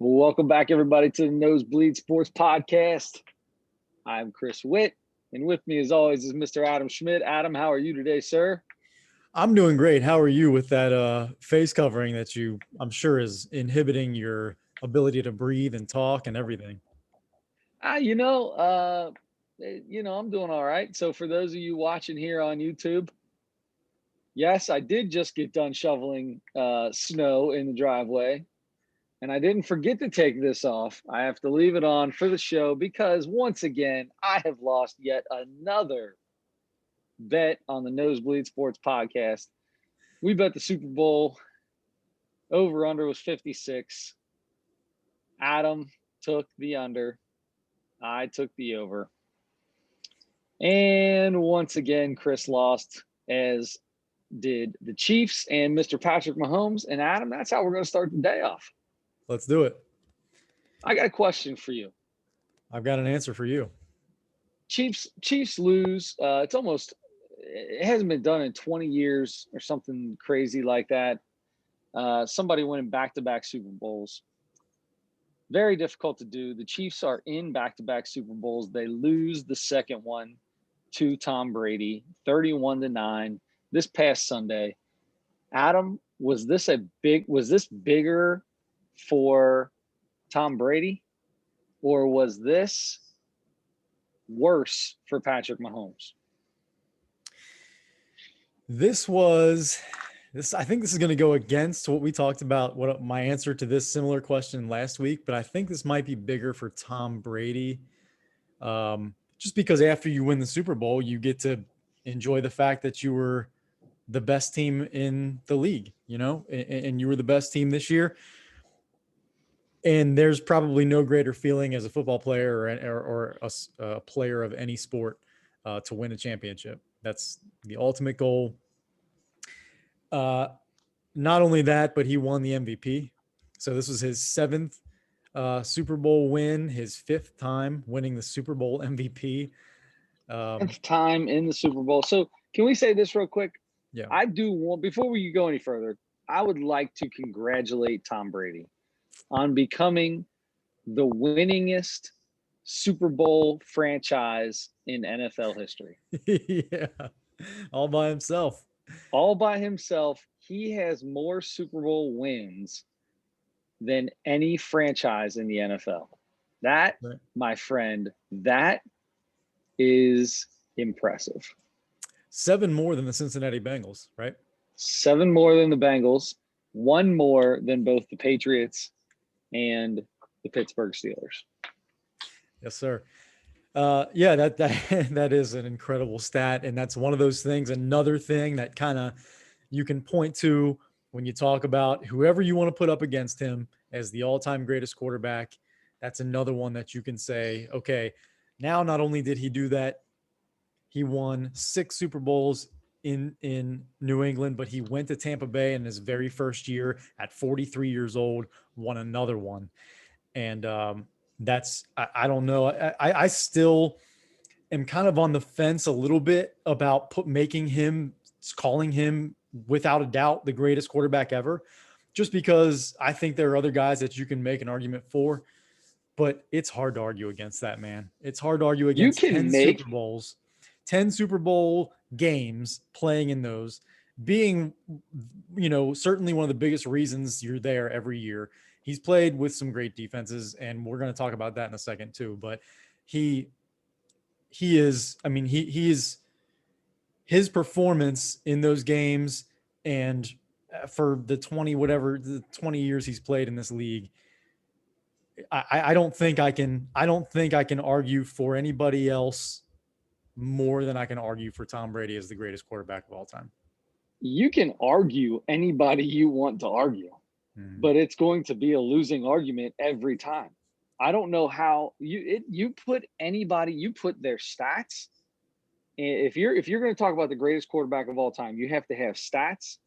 Well, welcome back, everybody, to the Nosebleed Sports Podcast. I'm Chris Witt, and with me, as always, is Mr. Adam Schmidt. Adam, how are you today, sir? I'm doing great. How are you with that face covering that I'm sure is inhibiting your ability to breathe and talk and everything? Ah, you know, uh, I'm doing all right. So, for those of you watching here on YouTube, yes, I did just get done shoveling snow in the driveway, and I didn't forget to take this off. I have to leave it on for the show because once again, I have lost yet another bet on the Nosebleed Sports Podcast. We bet the Super Bowl over under was 56. Adam took the under. I took the over. And once again, Chris lost, as did the Chiefs and Mr. Patrick Mahomes. And Adam, that's how we're going to start the day off. Let's do it. I got a question for you. I've got an answer for you. Chiefs lose. It hasn't been done in 20 years or something crazy like that. Somebody winning back-to-back Super Bowls. Very difficult to do. The Chiefs are in back-to-back Super Bowls. They lose the second one to Tom Brady, 31-9 this past Sunday. Adam, was this bigger for Tom Brady, or was this worse for Patrick Mahomes? I think this is going to go against what we talked about, what my answer to this similar question last week, but I think this might be bigger for Tom Brady. Just because after you win the Super Bowl, you get to enjoy the fact that you were the best team in the league, and you were the best team this year. And there's probably no greater feeling as a football player or a player of any sport to win a championship. That's the ultimate goal. Not only that, but he won the MVP. So this was his seventh Super Bowl win, his fifth time winning the Super Bowl MVP. 10th time in the Super Bowl. So can we say this real quick? Yeah. I do want, before we go any further, I would like to congratulate Tom Brady on becoming the winningest Super Bowl franchise in NFL history. Yeah. All by himself. All by himself, he has more Super Bowl wins than any franchise in the NFL. That, Right. my friend, that is impressive. 7 more than the Cincinnati Bengals, right? 7 more than the Bengals, 1 more than both the Patriots and the Pittsburgh Steelers. Yes, sir. Yeah, that is an incredible stat, and that's one of those things. Another thing that kind of you can point to when you talk about whoever you want to put up against him as the all-time greatest quarterback. That's another one that you can say, okay, now not only did he do that, he won 6 Super Bowls in New England, but he went to Tampa Bay in his very first year at 43 years old, won another one. And I don't know. I still am kind of on the fence a little bit about calling him without a doubt the greatest quarterback ever, just because I think there are other guys that you can make an argument for, but it's hard to argue against that, man. It's hard to argue You against can make 10 Super Bowl games, playing in those, being, certainly one of the biggest reasons you're there every year. He's played with some great defenses, and we're going to talk about that in a second too. But he is, I mean, he is, his performance in those games, and for the 20 years he's played in this league, I don't think I can argue for anybody else more than I can argue for Tom Brady as the greatest quarterback of all time. You can argue anybody you want to argue, but it's going to be a losing argument every time. I don't know how you put their stats. If you're going to talk about the greatest quarterback of all time, you have to have stats,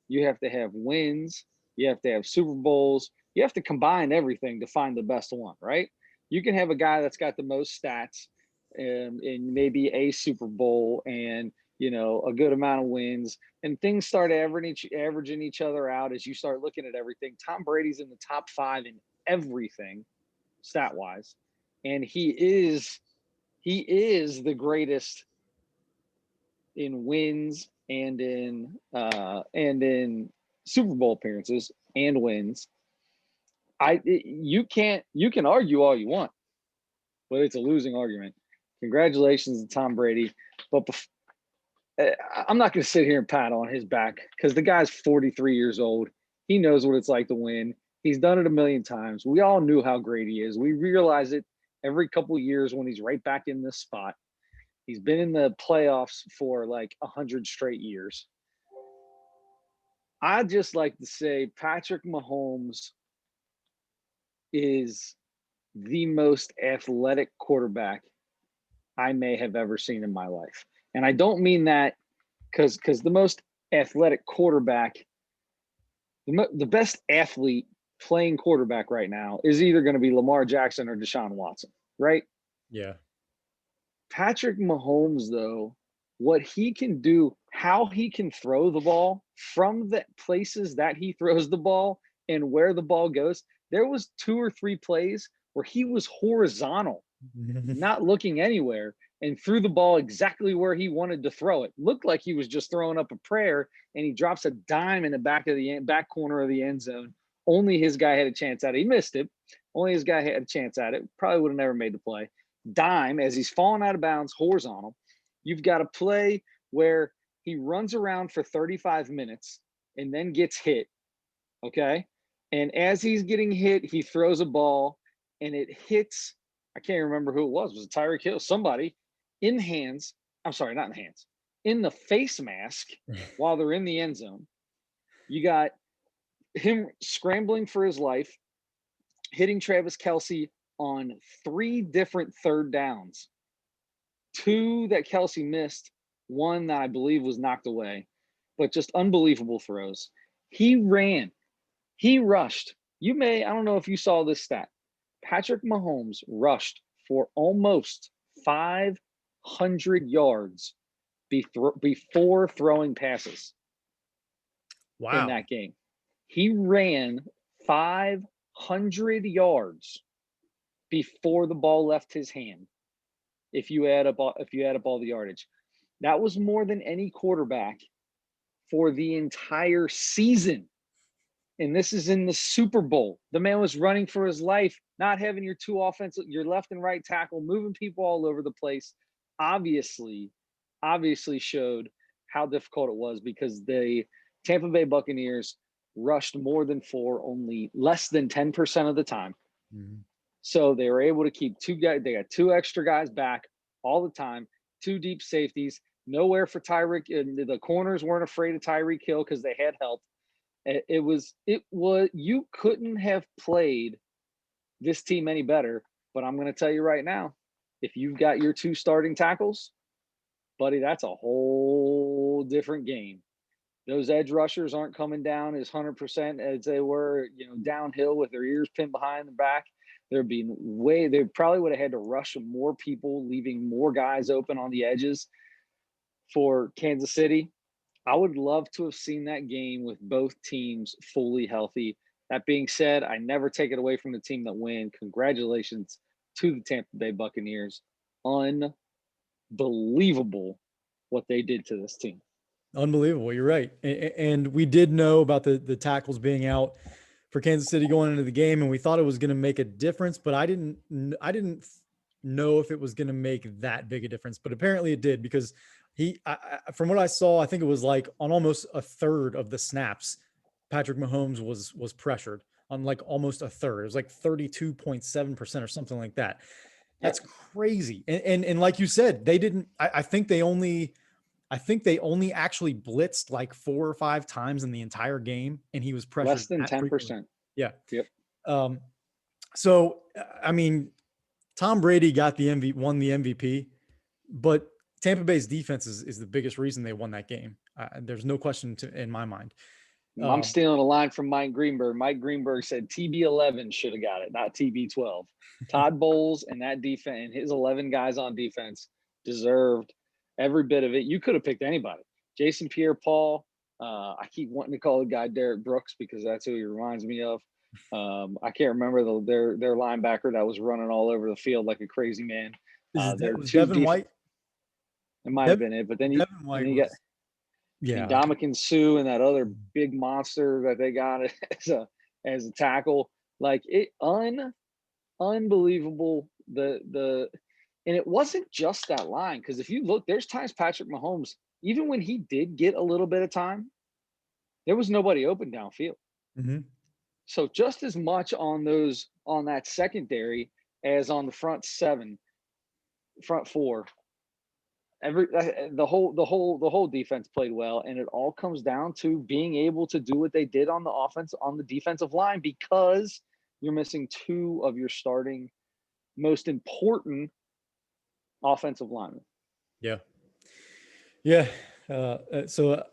you have to have wins, you have to have Super Bowls, you have to combine everything to find the best one, right? You can have a guy that's got the most stats and maybe a Super Bowl and a good amount of wins, and things start averaging each other out as you start looking at everything. Tom Brady's in the top 5 in everything stat wise, and he is the greatest in wins and in Super Bowl appearances and wins. You can argue all you want, but it's a losing argument. Congratulations to Tom Brady, but I'm not going to sit here and pat on his back because the guy's 43 years old. He knows what it's like to win. He's done it a million times. We all knew how great he is. We realize it every couple of years when he's right back in this spot. He's been in the playoffs for like 100 straight years. I just like to say Patrick Mahomes is the most athletic quarterback I may have ever seen in my life. And I don't mean that because the most athletic quarterback, the best athlete playing quarterback right now is either going to be Lamar Jackson or Deshaun Watson, right? Yeah. Patrick Mahomes, though, what he can do, how he can throw the ball from the places that he throws the ball and where the ball goes. There was 2 or 3 plays where he was horizontal, not looking anywhere, and threw the ball exactly where he wanted to throw it. Looked like he was just throwing up a prayer, and he drops a dime in the back corner of the end zone. Only his guy had a chance at it. He missed it. Only his guy had a chance at it. Probably would have never made the play. Dime as he's falling out of bounds, horizontal. You've got a play where he runs around for 35 minutes and then gets hit. Okay. And as he's getting hit, he throws a ball and it hits. I can't remember who it was. Was it Tyreek Hill? Somebody in hands. I'm sorry, not in hands. In the face mask while they're in the end zone. You got him scrambling for his life, hitting Travis Kelce on 3 different third downs. 2 that Kelce missed, 1 that I believe was knocked away, but just unbelievable throws. He ran, he rushed. I don't know if you saw this stat. Patrick Mahomes rushed for almost 500 yards before throwing passes. Wow. In that game. He ran 500 yards before the ball left his hand. If you add up all the yardage, that was more than any quarterback for the entire season. And this is in the Super Bowl. The man was running for his life, not having your left and right tackle, moving people all over the place. Obviously showed how difficult it was because the Tampa Bay Buccaneers rushed more than 4 only less than 10% of the time. Mm-hmm. So they were able to keep 2 guys. They got 2 extra guys back all the time, 2 deep safeties, nowhere for Tyreek. The corners weren't afraid of Tyreek Hill because they had help. It was you couldn't have played this team any better. But I'm going to tell you right now, if you've got your 2 starting tackles, buddy, that's a whole different game. Those edge rushers aren't coming down as 100% as they were, downhill with their ears pinned behind the back. They probably would have had to rush more people, leaving more guys open on the edges for Kansas City. I would love to have seen that game with both teams fully healthy. That being said, I never take it away from the team that win. Congratulations to the Tampa Bay Buccaneers. Unbelievable what they did to this team. Unbelievable. You're right. And we did know about the tackles being out for Kansas City going into the game, and we thought it was going to make a difference, but I didn't know if it was going to make that big a difference, but apparently it did because from what I saw, I think it was like on almost a third of the snaps, Patrick Mahomes was pressured on like almost a third. It was like 32.7% or something like that. That's crazy. And like you said, they didn't, I think they only actually blitzed like 4 or 5 times in the entire game, and he was pressured less than 10%. Yeah. Yep. So I mean, Tom Brady won the MVP, but Tampa Bay's defense is the biggest reason they won that game. There's no question in my mind. I'm stealing a line from Mike Greenberg. Mike Greenberg said TB11 should have got it, not TB12. Todd Bowles and that defense and his 11 guys on defense deserved every bit of it. You could have picked anybody. Jason Pierre-Paul. I keep wanting to call the guy Derek Brooks because that's who he reminds me of. I can't remember their linebacker that was running all over the field like a crazy man. Their Was two Devin def White? it might have Dev, been it, but then Devin White you got was, yeah. Ndamukong Suh and that other big monster that they got as a tackle. Like unbelievable. And it wasn't just that line, because if you look, there's times Patrick Mahomes, even when he did get a little bit of time, there was nobody open downfield. Mm-hmm. So just as much on that secondary as on the front four, the whole defense played well, and it all comes down to being able to do what they did on the defensive line, because you're missing two of your starting most important offensive linemen. Yeah. Yeah.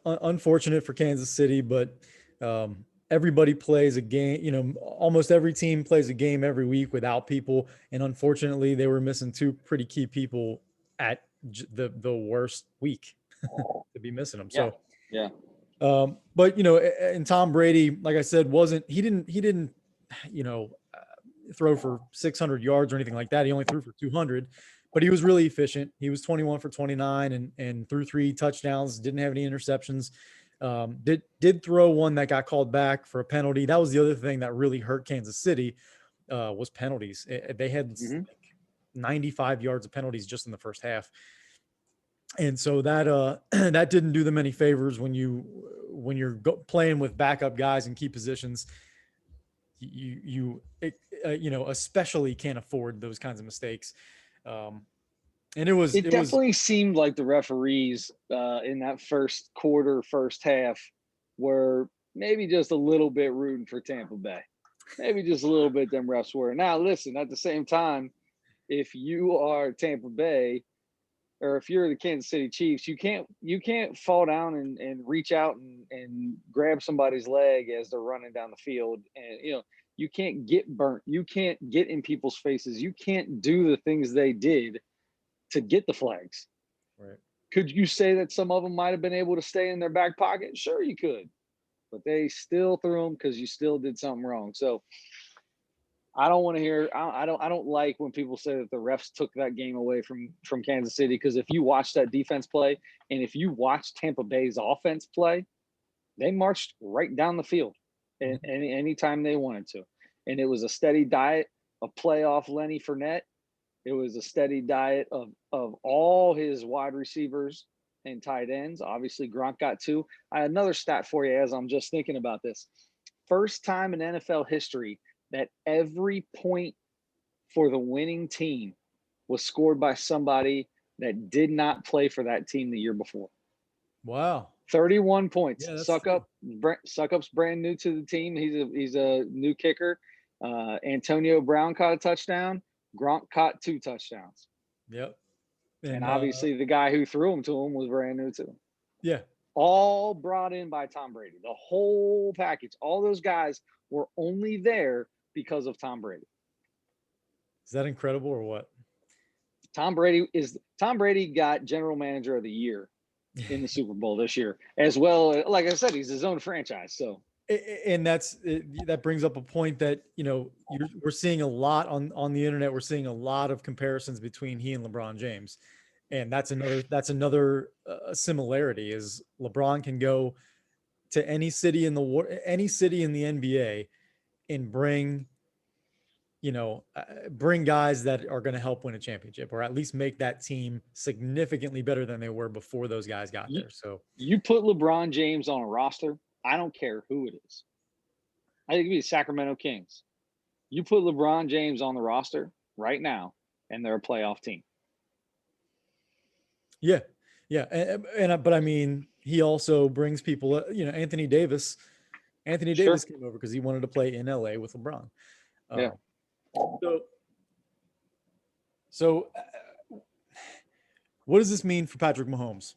Unfortunate for Kansas City, but everybody plays a game. Almost every team plays a game every week without people, and unfortunately, they were missing two pretty key people at the worst week to be missing them. Yeah, So, yeah, but and Tom Brady, like I said, he didn't throw for 600 yards or anything like that. He only threw for 200, but he was really efficient. He was 21 for 29 and threw 3 touchdowns. Didn't have any interceptions. Did throw one that got called back for a penalty. That was the other thing that really hurt Kansas City, was penalties. They had like 95 yards of penalties just in the first half. And so that that didn't do them any favors when you're playing with backup guys in key positions. You especially can't afford those kinds of mistakes. And it it was definitely seemed like the referees in that first quarter, first half, were maybe just a little bit rooting for Tampa Bay. Maybe just a little bit. Them refs were. Now, listen. At the same time, if you are Tampa Bay, or if you're the Kansas City Chiefs, you can't fall down and reach out and grab somebody's leg as they're running down the field, and you can't get burnt. You can't get in people's faces. You can't do the things they did to get the flags. right. Could you say that some of them might have been able to stay in their back pocket? Sure, you could, but they still threw them because you still did something wrong. So I don't want to hear. I don't like when people say that the refs took that game away from Kansas City, because if you watch that defense play, and if you watch Tampa Bay's offense play, they marched right down the field, and anytime they wanted to, and it was a steady diet of playoff Lenny Fournette. It was a steady diet of all his wide receivers and tight ends. Obviously, Gronk got 2. I had another stat for you as I'm just thinking about this. First time in NFL history that every point for the winning team was scored by somebody that did not play for that team the year before. Wow. 31 points. Yeah, that's true. Suckup's brand new to the team. He's a new kicker. Antonio Brown caught a touchdown. Gronk caught 2 touchdowns. Yep. And obviously the guy who threw them to him was brand new too. Yeah. All brought in by Tom Brady. The whole package. All those guys were only there because of Tom Brady. Is that incredible or what? Tom Brady got general manager of the year in the Super Bowl this year, as well. Like I said, he's his own franchise. So, and that brings up a point that we're seeing a lot on the internet. We're seeing a lot of comparisons between he and LeBron James, and that's another similarity is LeBron can go to any city in the NBA and bring guys that are going to help win a championship, or at least make that team significantly better than they were before those guys got there. So you put LeBron James on a roster, I don't care who it is. I think it'd be the Sacramento Kings. You put LeBron James on the roster right now, and they're a playoff team. Yeah. But I mean, he also brings people. Anthony Davis. Anthony Davis came over because he wanted to play in LA with LeBron. Yeah. So, what does this mean for Patrick Mahomes?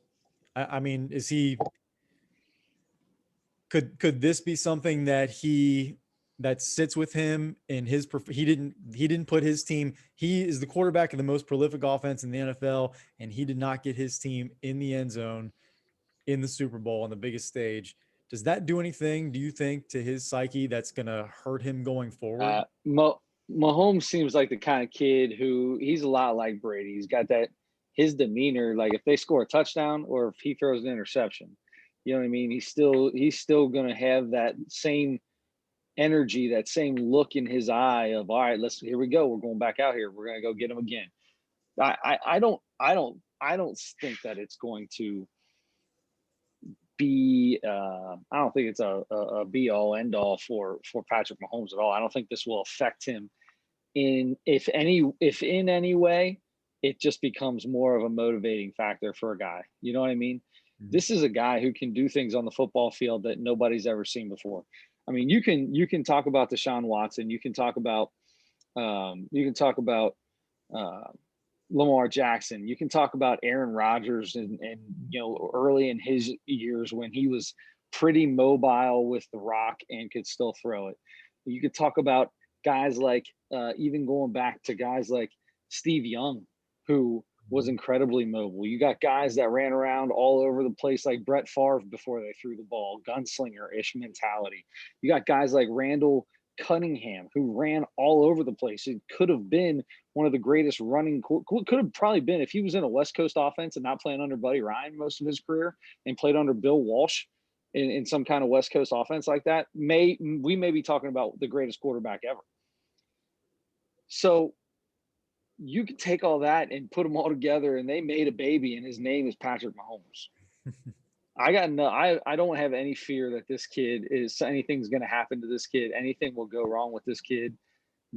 I mean, could this be something that sits with him in his? He didn't put his team. He is the quarterback of the most prolific offense in the NFL, and he did not get his team in the end zone in the Super Bowl on the biggest stage. Does that do anything, do you think, to his psyche that's going to hurt him going forward? Mahomes seems like the kind of kid who he's a lot like Brady. He's got that his demeanor, like if they score a touchdown or if he throws an interception, you know what I mean? He's still gonna have that same energy, that same look in his eye of all right, here we go. We're going back out here. We're gonna go get him again. I don't think that it's going to be I don't think it's a be all end all for Patrick Mahomes at all. I don't think this will affect him if in any way. It just becomes more of a motivating factor for a guy. You know what I mean? Mhm. This is a guy who can do things on the football field that nobody's ever seen before. I mean, you can talk about Deshaun Watson, you can talk about uh, Lamar Jackson. You can talk about Aaron Rodgers and early in his years when he was pretty mobile with the rock and could still throw it. You could talk about guys like even going back to guys like Steve Young, who was incredibly mobile. You got guys that ran around all over the place like Brett Favre before they threw the ball, gunslinger-ish mentality. You got guys like Randall Cunningham, who ran all over the place. It could have been one of the greatest running, could have probably been if he was in a West Coast offense and not playing under Buddy Ryan most of his career and played under Bill Walsh in some kind of West Coast offense like that, we may be talking about the greatest quarterback ever. So you could take all that and put them all together and they made a baby and his name is Patrick Mahomes. I don't have any fear that this kid is anything's going to happen to this kid. Anything will go wrong with this kid.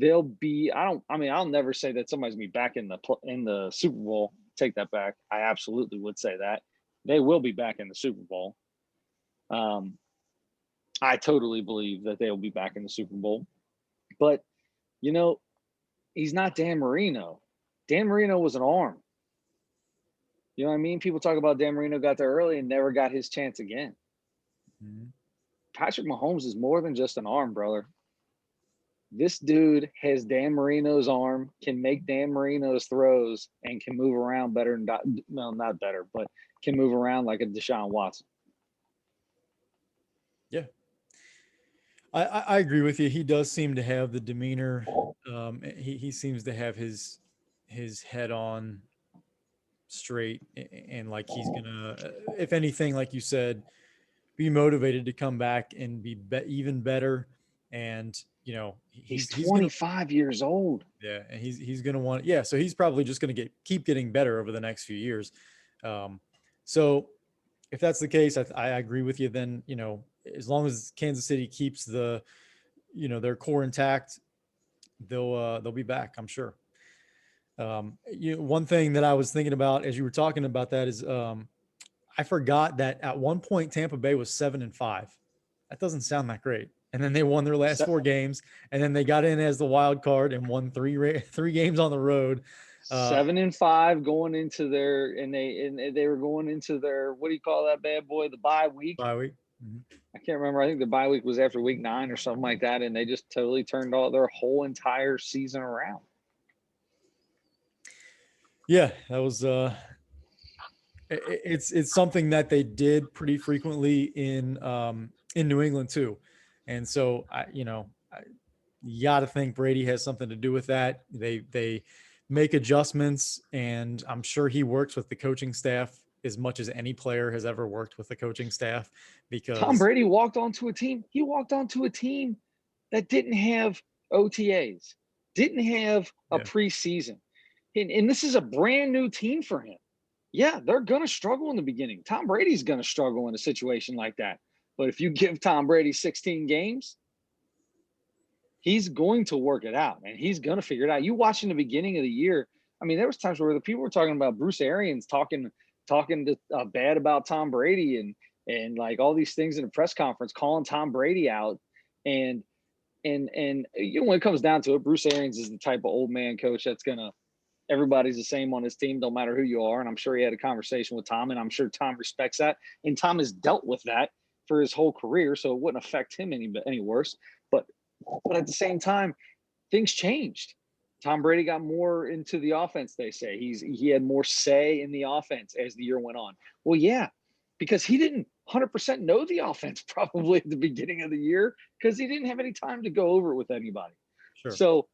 I'll never say that somebody's going to be back in the Super Bowl. Take that back. I absolutely would say that. They will be back in the Super Bowl. I totally believe that they will be back in the Super Bowl. But, he's not Dan Marino. Dan Marino was an arm. You know what I mean? People talk about Dan Marino got there early and never got his chance again. Mm-hmm. Patrick Mahomes is more than just an arm, brother. This dude has Dan Marino's arm, can make Dan Marino's throws, and can move around better than, well, not better, but can move around like a Deshaun Watson. Yeah. I agree with you. He does seem to have the demeanor. He seems to have his head on straight and like he's gonna, if anything, like you said, be motivated to come back and be even better. And He's he's gonna, 25 years old. yeah, and he's gonna want, yeah. So he's probably just gonna keep getting better over the next few years. So if that's the case, I agree with you. Then as long as Kansas City keeps their core intact, they'll be back, I'm sure. One thing that I was thinking about as you were talking about that is I forgot that at one point Tampa Bay was 7-5. That doesn't sound that great. And then they won their last 4 games, and then they got in as the wild card and won three games on the road. 7-5 going into they were going into their, what do you call that bad boy? The bye week. Bye week. Mm-hmm. I can't remember. I think the bye week was after week 9 or something like that, and they just totally turned all their whole entire season around. Yeah, that was it's something that they did pretty frequently in New England too. And so you got to think Brady has something to do with that. They make adjustments, and I'm sure he works with the coaching staff as much as any player has ever worked with the coaching staff, because Tom Brady walked onto a team. He walked onto a team that didn't have OTAs, didn't have a preseason. And this is a brand new team for him. Yeah, they're going to struggle in the beginning. Tom Brady's going to struggle in a situation like that. But if you give Tom Brady 16 games, he's going to work it out, and he's going to figure it out. You watch in the beginning of the year, I mean, there was times where the people were talking about Bruce Arians talking bad about Tom Brady and like all these things in a press conference, calling Tom Brady out. And when it comes down to it, Bruce Arians is the type of old man coach that's going to, everybody's the same on his team, don't matter who you are. And I'm sure he had a conversation with Tom, and I'm sure Tom respects that. And Tom has dealt with that for his whole career, so it wouldn't affect him any worse. But at the same time, things changed. Tom Brady got more into the offense, they say. He had more say in the offense as the year went on. Well, yeah, because he didn't 100% know the offense probably at the beginning of the year because he didn't have any time to go over it with anybody. Sure. So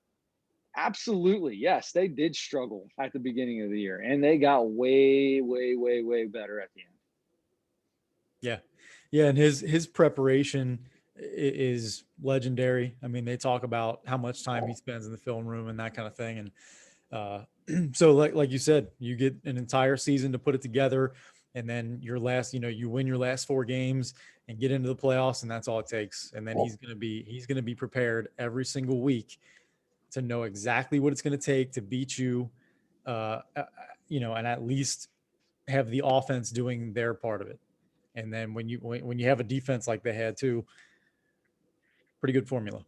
absolutely, yes, they did struggle at the beginning of the year, and they got way, way, way, way better at the end. Yeah. Yeah. And his preparation is legendary. I mean, they talk about how much time he spends in the film room and that kind of thing. And so like you said, you get an entire season to put it together, and then your last, you win your last 4 games and get into the playoffs, and that's all it takes. And then he's going to be prepared every single week to know exactly what it's going to take to beat you, and at least have the offense doing their part of it. And then when you have a defense like they had too, pretty good formula.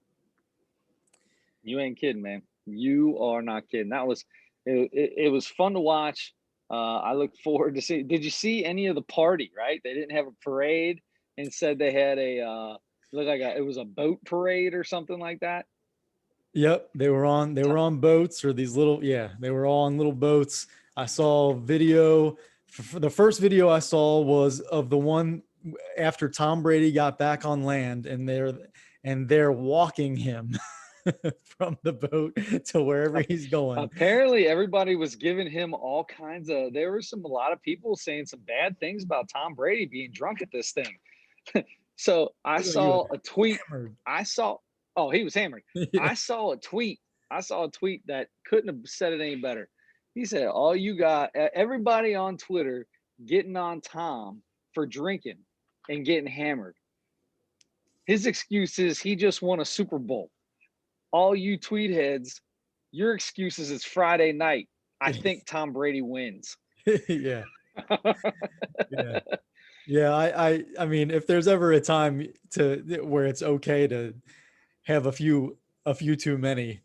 You ain't kidding, man. You are not kidding. It was fun to watch. I look forward to see. Did you see any of the party? Right, they didn't have a parade. Instead, they had it was a boat parade or something like that. Yep, they were on boats, or these little, they were all on little boats. I saw video. For the first video I saw was of the one after Tom Brady got back on land, and they're walking him from the boat to wherever he's going. Apparently, everybody was giving him all kinds of. There were a lot of people saying some bad things about Tom Brady being drunk at this thing. So I saw a tweet. Hammered. Oh, he was hammered. Yeah. I saw a tweet that couldn't have said it any better. He said, all you got, everybody on Twitter getting on Tom for drinking and getting hammered. His excuse is he just won a Super Bowl. All you tweet heads, your excuse is it's Friday night. I think Tom Brady wins. Yeah. Yeah. Yeah. I mean, if there's ever a time where it's okay to have a few too many,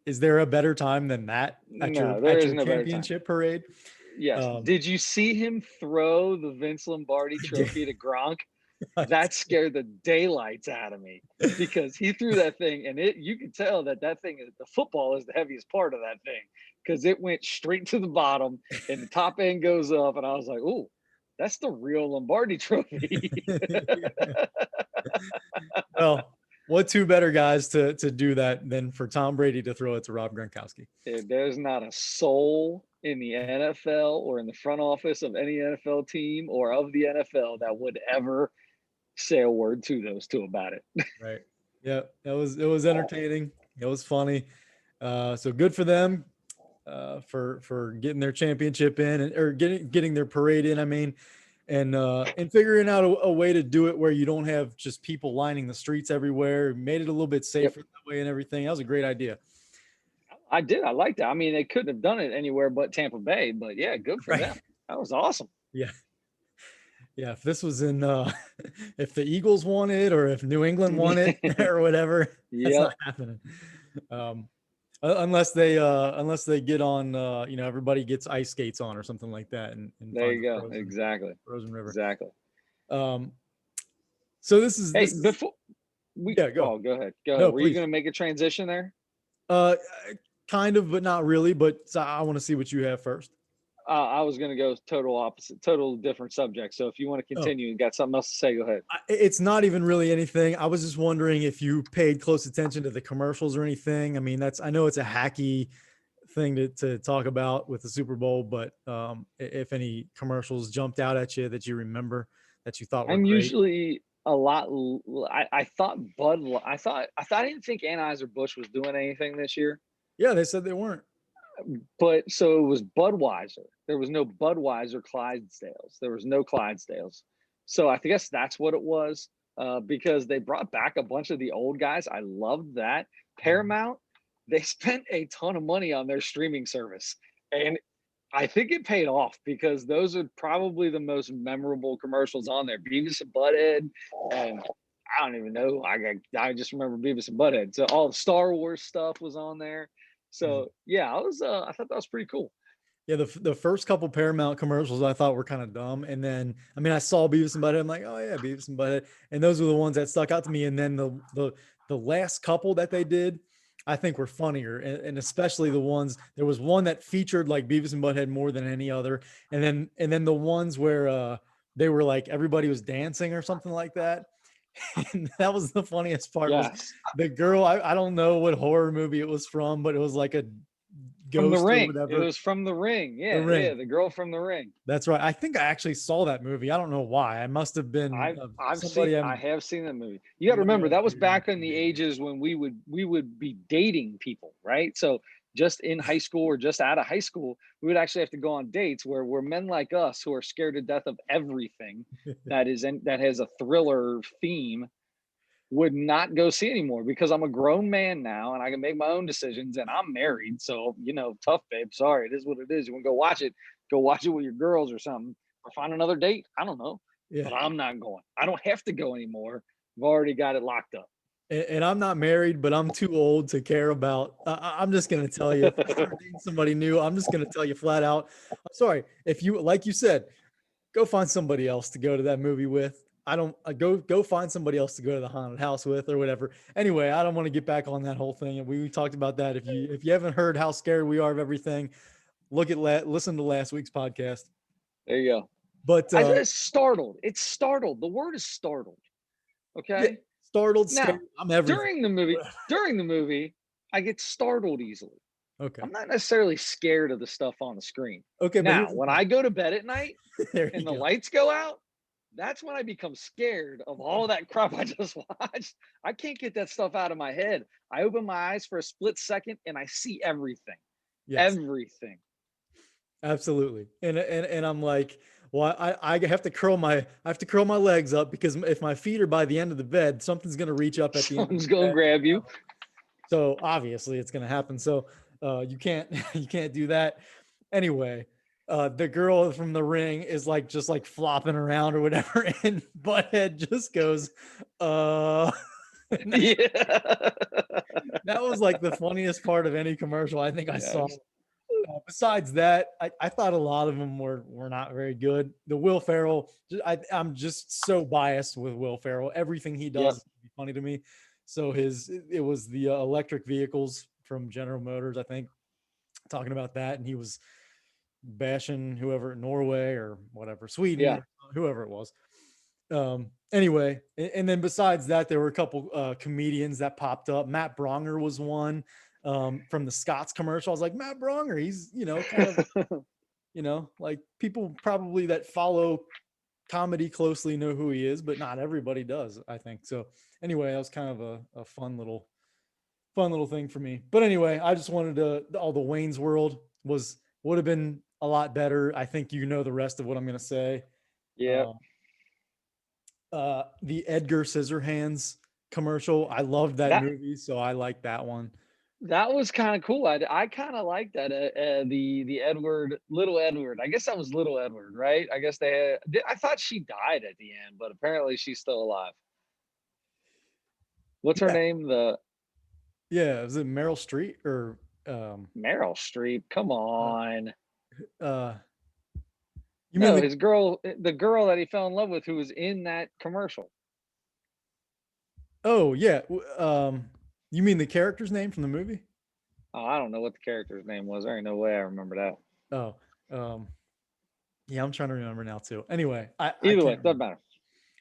is there a better time than that at No, your there is no better time. championship parade? Yes. Did you see him throw the Vince Lombardi trophy to Gronk? That scared the daylights out of me because he threw that thing, and you could tell that thing the football is the heaviest part of that thing because it went straight to the bottom and the top end goes up, and I was like, "Oh, that's the real Lombardi trophy." Well, what two better guys to do that than for Tom Brady to throw it to Rob Gronkowski? There's not a soul in the NFL or in the front office of any NFL team or of the NFL that would ever say a word to those two about it. Right. Yeah. It was entertaining. It was funny. So good for them, for getting their championship in, or getting their parade in. I mean, and figuring out a way to do it where you don't have just people lining the streets everywhere. Made it a little bit safer that way and everything. That was a great idea. I liked that. I mean, they couldn't have done it anywhere but Tampa Bay, but yeah, good for them. That was awesome. Yeah. Yeah, if this was in, if the Eagles won it, or if New England won it, or whatever, that's not happening. Unless they get on, everybody gets ice skates on or something like that, and there you go, exactly, frozen river, exactly. So this is before we go. Oh, go ahead. No, were you going to make a transition there? Kind of, but not really. But I want to see what you have first. I was going to go total opposite, total different subject. So if you want to continue and got something else to say, go ahead. It's not even really anything. I was just wondering if you paid close attention to the commercials or anything. I mean, I know it's a hacky thing to talk about with the Super Bowl, but if any commercials jumped out at you that you remember that you thought were great. Usually a lot. I thought I didn't think Anheuser-Busch was doing anything this year. Yeah, they said they weren't. But so it was Budweiser. There was no Budweiser Clydesdales. There was no Clydesdales. So I guess that's what it was, because they brought back a bunch of the old guys. I loved that. Paramount, they spent a ton of money on their streaming service. And I think it paid off because those are probably the most memorable commercials on there. Beavis and Butthead, and I don't even know. I just remember Beavis and Butthead. So all the Star Wars stuff was on there. So yeah, I thought that was pretty cool. Yeah, the first couple Paramount commercials I thought were kind of dumb, and then I saw Beavis and Butthead. I'm like, oh yeah, Beavis and Butthead, and those were the ones that stuck out to me. And then the last couple that they did, I think were funnier, and especially the ones. There was one that featured like Beavis and Butthead more than any other, and then the ones where they were like, everybody was dancing or something like that. And that was the funniest part was Yes. the girl. I don't know what horror movie it was from, but it was like a From The ghost or Ring. It whatever. was from The Ring. The Yeah, Ring. yeah, the girl from The Ring. That's right. I think I actually saw that movie. I don't know why. I must have been somebody I I'm have seen that movie. You got to somebody I remember was that was dating. back in the ages when we would be dating people, right? So just in high school or just out of high school, we would actually have to go on dates where men like us who are scared to death of everything that has a thriller theme would not go see anymore because I'm a grown man now and I can make my own decisions and I'm married. So, tough, babe. Sorry, it is what it is. You want to go watch it? Go watch it with your girls or something, or find another date. I don't know, Yeah. but I'm not going. I don't have to go anymore. I've already got it locked up. And I'm not married, but I'm too old to care about. I'm just going to tell you, if I start dating somebody new, I'm just going to tell you flat out. I'm sorry. If you, like you said, go find somebody else to go to that movie with. I don't go find somebody else to go to the haunted house with or whatever. Anyway, I don't want to get back on that whole thing. We talked about that. If you haven't heard how scared we are of everything, listen to last week's podcast. There you go. But I said startled. It's startled. The word is startled. Okay. yeah, startled, Now, scared. I'm everything. during the movie, I get startled easily. Okay. I'm not necessarily scared of the stuff on the screen. Okay. Now, But when I go to bed at night there and you the go. lights go out, that's when I become scared of all that crap I just watched. I can't get that stuff out of my head. I open my eyes for a split second and I see everything. Yes. Everything. Absolutely. And I'm like, well, I have to curl my legs up because if my feet are by the end of the bed, something's going to reach up at the end. Someone's going to grab you. So obviously it's going to happen. So you can't do that. Anyway, the girl from The Ring is just flopping around or whatever, and Butthead just goes, Yeah. That was like the funniest part of any commercial I think I Yes. saw. Besides that, I thought a lot of them were not very good. The Will Ferrell, I'm just so biased with Will Ferrell. Everything he does is funny to me. So it was the electric vehicles from General Motors, I think, talking about that, and he was bashing whoever, Norway or whatever, Sweden, whoever it was. Anyway, and then besides that, there were a couple comedians that popped up. Matt Bronger was one. From the Scott's commercial. I was like, Matt Bronger, he's, kind of, like people probably that follow comedy closely know who he is, but not everybody does, I think. So anyway, that was kind of a fun little thing for me. But anyway, I just wanted all the Wayne's World would have been a lot better. I think the rest of what I'm going to say. Yeah. The Edgar Scissorhands commercial. I loved that movie, so I like that one. That was kind of cool. I kind of like that. The Little Edward. I guess that was Little Edward, right? I guess I thought she died at the end, but apparently she's still alive. What's her name? Was it Meryl Streep or Meryl Streep? Come on. You mean his girl, the girl that he fell in love with, who was in that commercial? Oh yeah. You mean the character's name from the movie? Oh, I don't know what the character's name was. There ain't no way I remember that. Oh, yeah, I'm trying to remember now too. Anyway, either way, doesn't matter.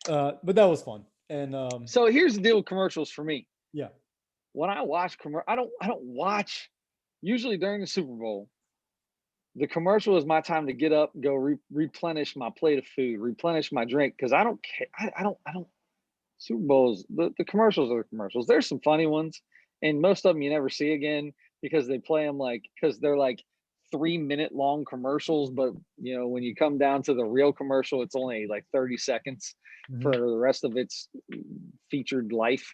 But that was fun. And so here's the deal with commercials for me. Yeah. When I watch I don't watch. Usually during the Super Bowl, the commercial is my time to get up, go replenish my plate of food, replenish my drink, because I don't care. I don't. Super Bowls, the commercials are the commercials. There's some funny ones, and most of them you never see again because they play them because they're 3-minute long commercials. But when you come down to the real commercial, it's only 30 seconds for the rest of its featured life.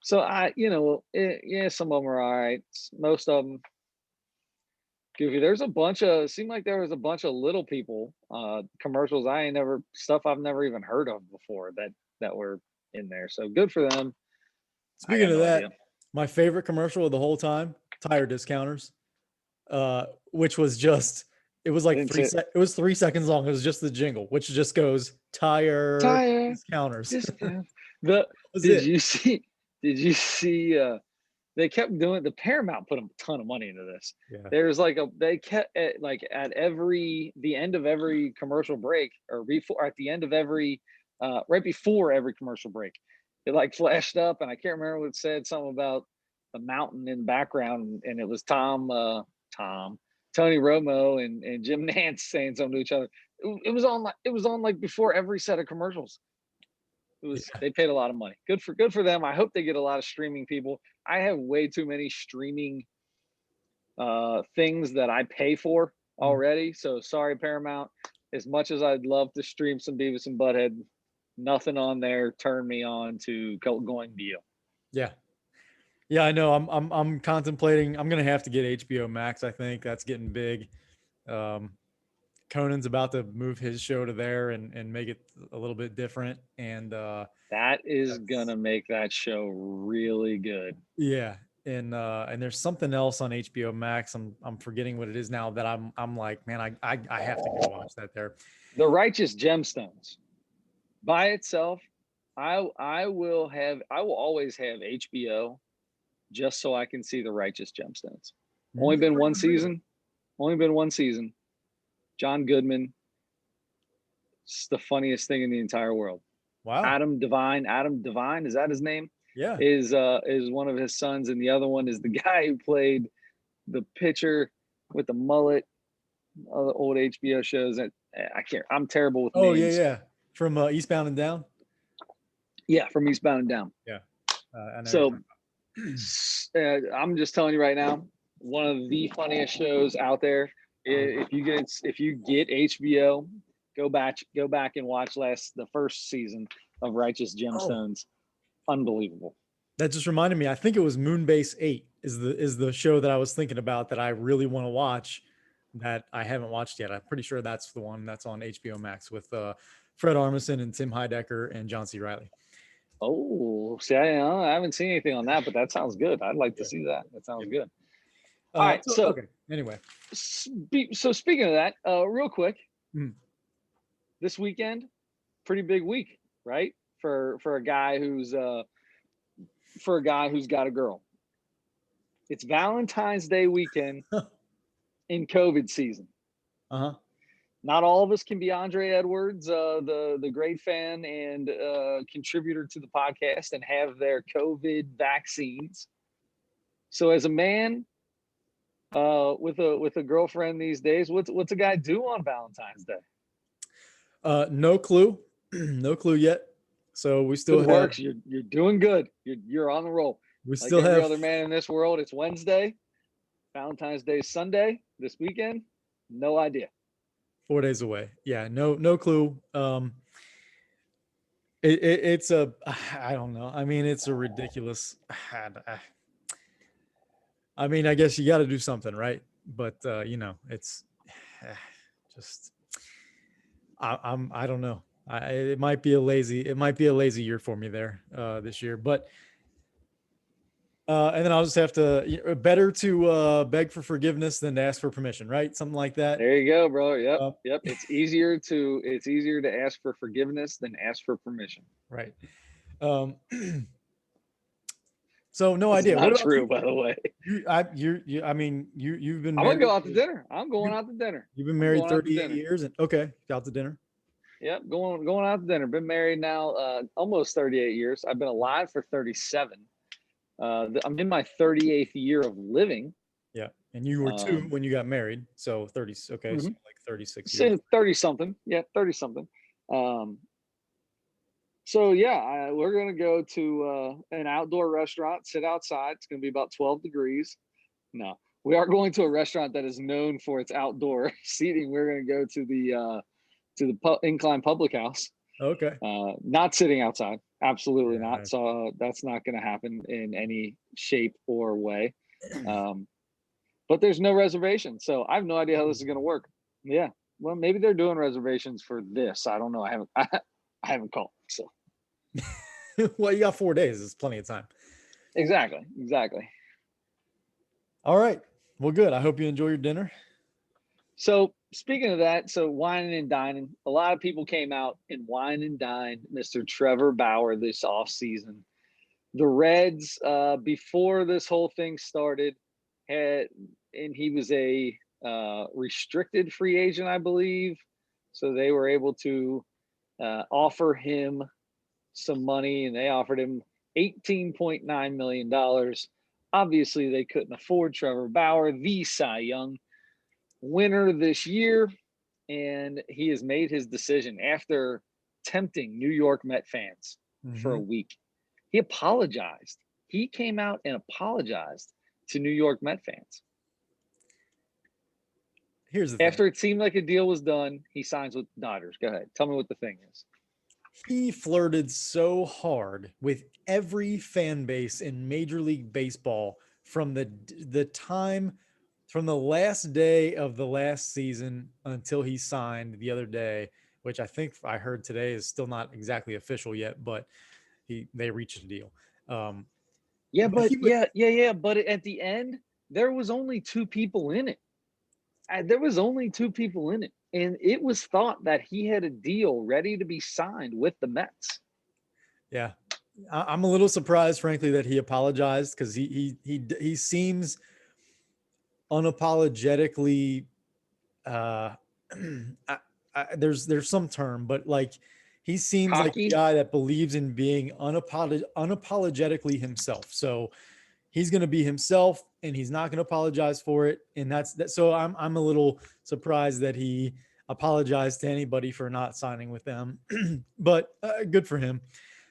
So some of them are all right. Most of them goofy. There's seemed like there was a bunch of little people commercials stuff I've never even heard of before that were in there. So good for them. Speaking of that, my favorite commercial of the whole time, Tire Discounters, which was just, it was it was 3 seconds long. It was just the jingle, which just goes Tire Discounters. Did you see they kept doing the Paramount put a ton of money into this. Yeah. There's like they kept at the end of every commercial break or before at the end of every right before every commercial break, it like flashed up and I can't remember what it said, something about the mountain in the background, and it was Tony Romo and Jim Nance saying something to each other. It was on like before every set of commercials. They paid a lot of money. Good for them. I hope they get a lot of streaming people. I have way too many streaming things that I pay for already. So sorry, Paramount. As much as I'd love to stream some Beavis and Butthead, nothing on there turned me on to going to you. Yeah. Yeah, I know. I'm contemplating. I'm gonna have to get HBO Max. I think that's getting big. Conan's about to move his show to there and make it a little bit different. And that is gonna make that show really good. Yeah. And there's something else on HBO Max. I'm forgetting what it is now that I'm like, man, I have to go watch that there. The Righteous Gemstones. By itself, I will always have HBO just so I can see the Righteous Gemstones. Only been one season. John Goodman. It's the funniest thing in the entire world. Wow. Adam Devine, is that his name? Yeah. Is one of his sons, and the other one is the guy who played the pitcher with the mullet. Other old HBO shows that I can't. I'm terrible with names. Yeah. From Eastbound and Down. Yeah, from Eastbound and Down. Yeah. So I'm just telling you right now, one of the funniest shows out there. If you get HBO, go back and watch the first season of Righteous Gemstones. Unbelievable. That just reminded me. I think it was Moonbase 8 is the show that I was thinking about that I really want to watch that I haven't watched yet. I'm pretty sure that's the one that's on HBO Max with Fred Armisen and Tim Heidecker and John C. Reilly. Oh, see, I haven't seen anything on that, but that sounds good. I'd like to see that. That sounds good. All right. So okay. Anyway. So speaking of that, real quick, this weekend, pretty big week, right? For a guy who's got a girl. It's Valentine's Day weekend in COVID season. Not all of us can be Andre Edwards, the great fan and contributor to the podcast, and have their COVID vaccines. So as a man with a girlfriend these days, what's a guy do on Valentine's Day? No clue. No clue yet. So we still have, works. You're doing good. You're on the roll. We still have every other man in this world. It's Wednesday. Valentine's Day is Sunday. This weekend, no idea. 4 days away. Yeah, no clue. It's I don't know. I mean, it's a ridiculous. I mean, I guess you got to do something, right? But it's just. I don't know. It might be a lazy year for me there this year, but. And then I'll just have to better to beg for forgiveness than to ask for permission, right? Something like that. There you go, bro. Yep. It's easier to ask for forgiveness than ask for permission. Right. So no idea. Not true, by the way. You've been. I'm gonna go out to dinner. I'm going out to dinner. You've been married 38 years, and okay, out to dinner. Yep, going out to dinner. Been married now almost 38 years. I've been alive for 37. I'm in my 38th year of living. Yeah, and you were 2 when you got married, so 30. Okay, so like 36 years. 30 something. Yeah, 30 something. So yeah, we're gonna go to an outdoor restaurant, sit outside. It's gonna be about 12 degrees. No, we are going to a restaurant that is known for its outdoor seating. We're gonna go to the Incline Public House. Okay. Not sitting outside. Absolutely not. So that's not going to happen in any shape or way. But there's no reservation. So I have no idea how this is going to work. Yeah. Well, maybe they're doing reservations for this. I don't know. I haven't called. So. Well, you got 4 days. It's plenty of time. Exactly. All right. Well, good. I hope you enjoy your dinner. So speaking of that, so whining and dining, a lot of people came out and wine and dined Mr. Trevor Bauer this off season. The Reds, before this whole thing started, and he was a restricted free agent, I believe. So they were able to offer him some money, and they offered him $18.9 million. Obviously, they couldn't afford Trevor Bauer, the Cy Young winner this year, and he has made his decision after tempting New York Met fans for a week. He apologized. He came out and apologized to New York Met fans. Here's the thing. After it seemed like a deal was done, he signs with the Dodgers. Go ahead. Tell me what the thing is. He flirted so hard with every fan base in Major League Baseball from the time from the last day of the last season until he signed the other day, which I think I heard today is still not exactly official yet, but they reached a deal. But at the end, there was only two people in it. And it was thought that he had a deal ready to be signed with the Mets. Yeah, I'm a little surprised, frankly, that he apologized, because he seems unapologetically. There's some term, but like he seems Cocky? like a guy that believes in being unapologetically himself. So he's going to be himself, and he's not going to apologize for it. And that's that. So I'm a little surprised that he apologized to anybody for not signing with them, but good for him.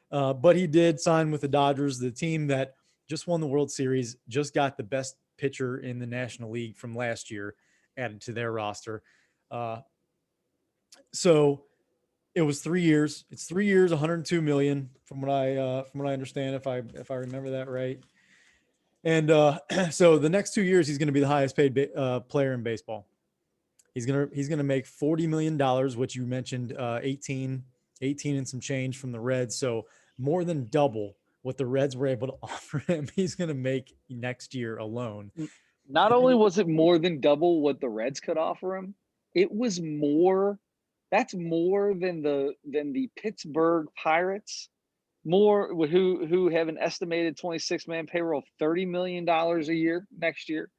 But he did sign with the Dodgers, the team that just won the World Series, just got the best pitcher in the National League from last year added to their roster. So it was 3 years. It's 3 years, 102 million from what I understand, if I remember that right. And so the next 2 years, he's going to be the highest paid player in baseball. He's gonna make $40 million, which you mentioned, 18 and some change from the Reds. So more than double what the Reds were able to offer him. He's going to make next year alone. Not only was it more than double what the Reds could offer him, it was more. That's more than the Pittsburgh Pirates, more who have an estimated 26-man payroll of $30 million a year next year,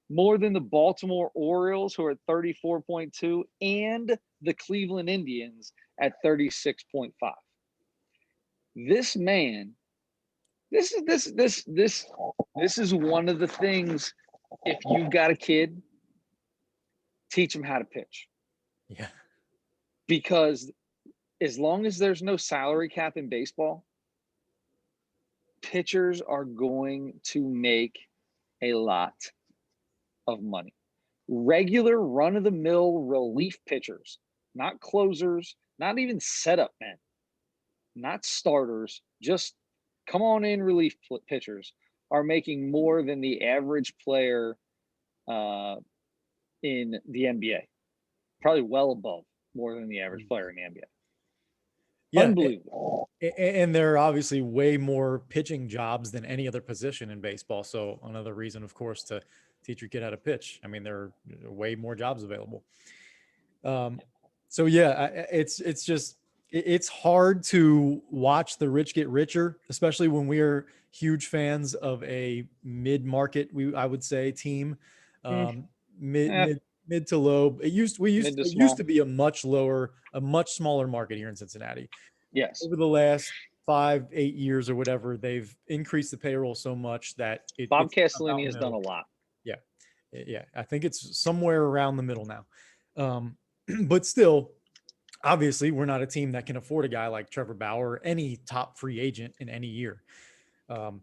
more than the Baltimore Orioles, who are at 34.2, and the Cleveland Indians at 36.5. This man, this is one of the things. If you've got a kid, teach him how to pitch. Yeah. Because as long as there's no salary cap in baseball, pitchers are going to make a lot of money. Regular run-of-the-mill relief pitchers, not closers, not even setup men, not starters, just come on in relief pitchers are making more than the average player in the NBA. Probably well above more than the average player in the NBA. Yeah, unbelievable. And there are obviously way more pitching jobs than any other position in baseball. So another reason, of course, to teach your kid how to pitch. I mean, there are way more jobs available. So yeah, it's hard to watch the rich get richer, especially when we're huge fans of a mid-market, I would say, team. Mid to low. It used to be a much smaller market here in Cincinnati. Yes. Over the last 5-8 years or whatever, they've increased the payroll so much that Bob Castellini has done a lot. Yeah. I think it's somewhere around the middle now. But still, obviously, we're not a team that can afford a guy like Trevor Bauer or any top free agent in any year.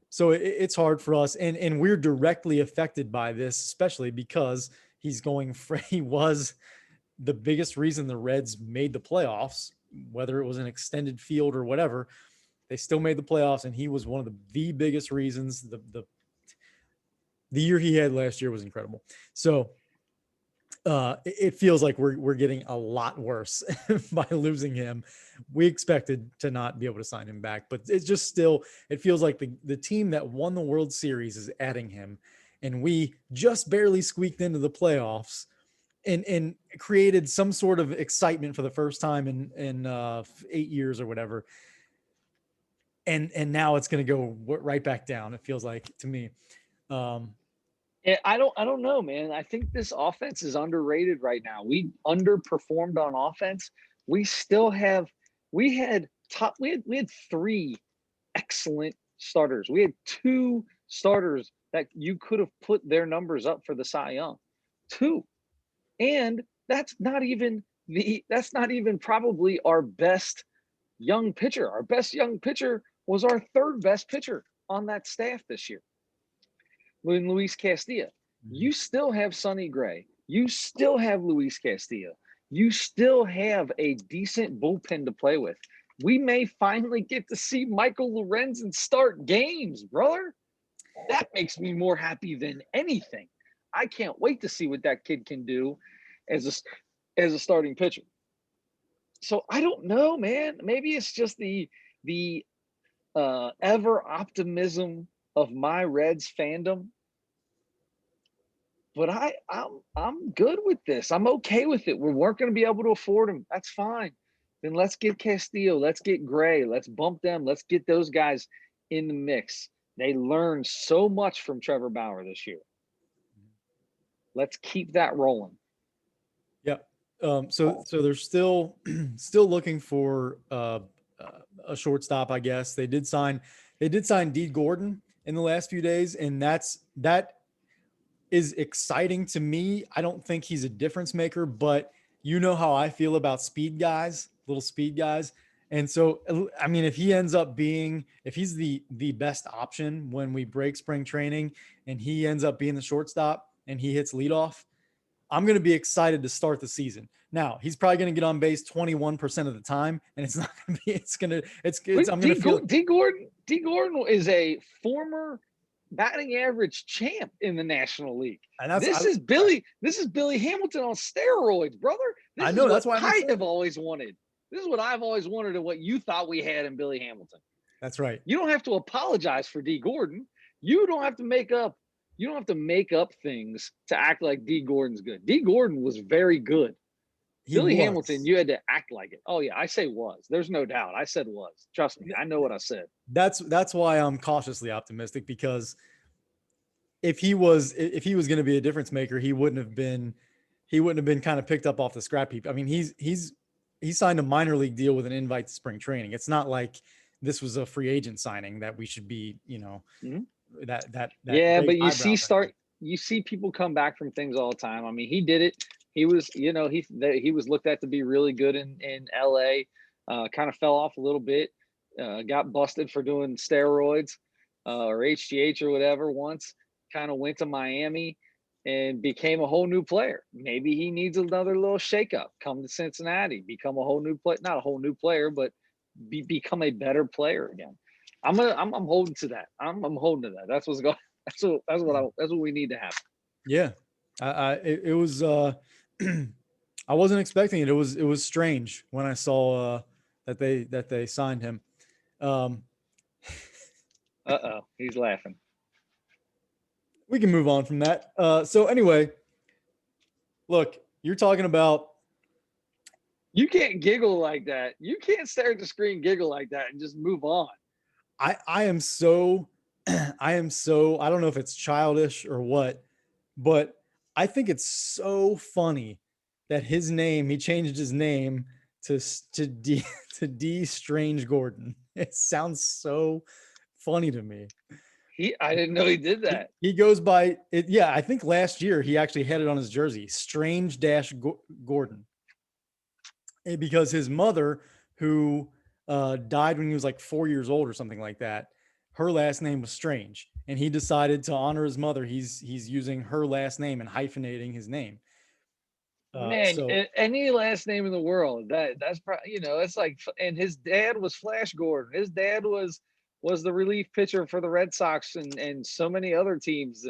So it's hard for us, and we're directly affected by this, especially because he was the biggest reason the Reds made the playoffs, whether it was an extended field or whatever. They still made the playoffs, and he was one of the biggest reasons. The year he had last year was incredible. So it feels like we're getting a lot worse by losing him. We expected to not be able to sign him back, but it's just still, it feels like the team that won the World Series is adding him, and we just barely squeaked into the playoffs and created some sort of excitement for the first time in 8 years or whatever. and now it's going to go right back down. It feels like to me. Um, Yeah, I don't know, man. I think this offense is underrated right now. We underperformed on offense. We still have we had three excellent starters. We had two starters that you could have put their numbers up for the Cy Young. Two. And that's not even probably our best young pitcher. Our best young pitcher was our third best pitcher on that staff this year, when Luis Castilla. You still have Sonny Gray. You still have Luis Castilla. You still have a decent bullpen to play with. We may finally get to see Michael Lorenzen start games, brother. That makes me more happy than anything. I can't wait to see what that kid can do as a starting pitcher. So I don't know, man. Maybe it's just the ever optimism of my Reds fandom, but I'm good with this. I'm okay with it. We weren't going to be able to afford him. That's fine. Then let's get Castillo. Let's get Gray. Let's bump them. Let's get those guys in the mix. They learned so much from Trevor Bauer this year. Let's keep that rolling. Yeah. So they're still looking for a shortstop, I guess. They did sign Dee Gordon in the last few days, and that is exciting to me. I don't think he's a difference maker, but you know how I feel about speed guys, little speed guys. And so, I mean, if he's the best option when we break spring training and he ends up being the shortstop and he hits leadoff, I'm going to be excited to start the season. Now, he's probably going to get on base 21% of the time, and it's not going to be, I'm going to feel. Dee Gordon is a former batting average champ in the National League. This is Billy Hamilton on steroids, brother. I know, that's why I have always wanted. This is what I've always wanted and what you thought we had in Billy Hamilton. That's right. You don't have to apologize for Dee Gordon. You don't have to make up things to act like Dee Gordon's good. Dee Gordon was very good. Billy Hamilton, you had to act like it. Oh yeah, I say was. There's no doubt. I said was. Trust me, I know what I said. That's why I'm cautiously optimistic, because if he was going to be a difference maker, he wouldn't have been kind of picked up off the scrap heap. I mean, he signed a minor league deal with an invite to spring training. It's not like this was a free agent signing that we should be, that yeah, but you see people come back from things all the time. I mean, he did it. He was, he was looked at to be really good in LA, kind of fell off a little bit, got busted for doing steroids or HGH or whatever once, kind of went to Miami and became a whole new player. Maybe he needs another little shakeup, come to Cincinnati, become a whole new player, not a whole new player, but become a better player again. I'm holding to that. I'm holding to that. That's what's going. That's what we need to happen. Yeah, it was. I wasn't expecting it. It was strange when I saw that they signed him. He's laughing. We can move on from that. So anyway, look, you're talking about. You can't giggle like that. You can't stare at the screen, giggle like that, and just move on. I am so I don't know if it's childish or what, but I think it's so funny that he changed his name to D Strange Gordon. It sounds so funny to me. I didn't know he did that. He goes by it. Yeah, I think last year he actually had it on his jersey, Strange Gordon, because his mother, who died when he was like 4 years old or something like that, her last name was Strange, and he decided to honor his mother. He's using her last name and hyphenating his name. Man, any last name in the world, that's probably, it's like, and his dad was Flash Gordon. His dad was the relief pitcher for the Red Sox and so many other teams.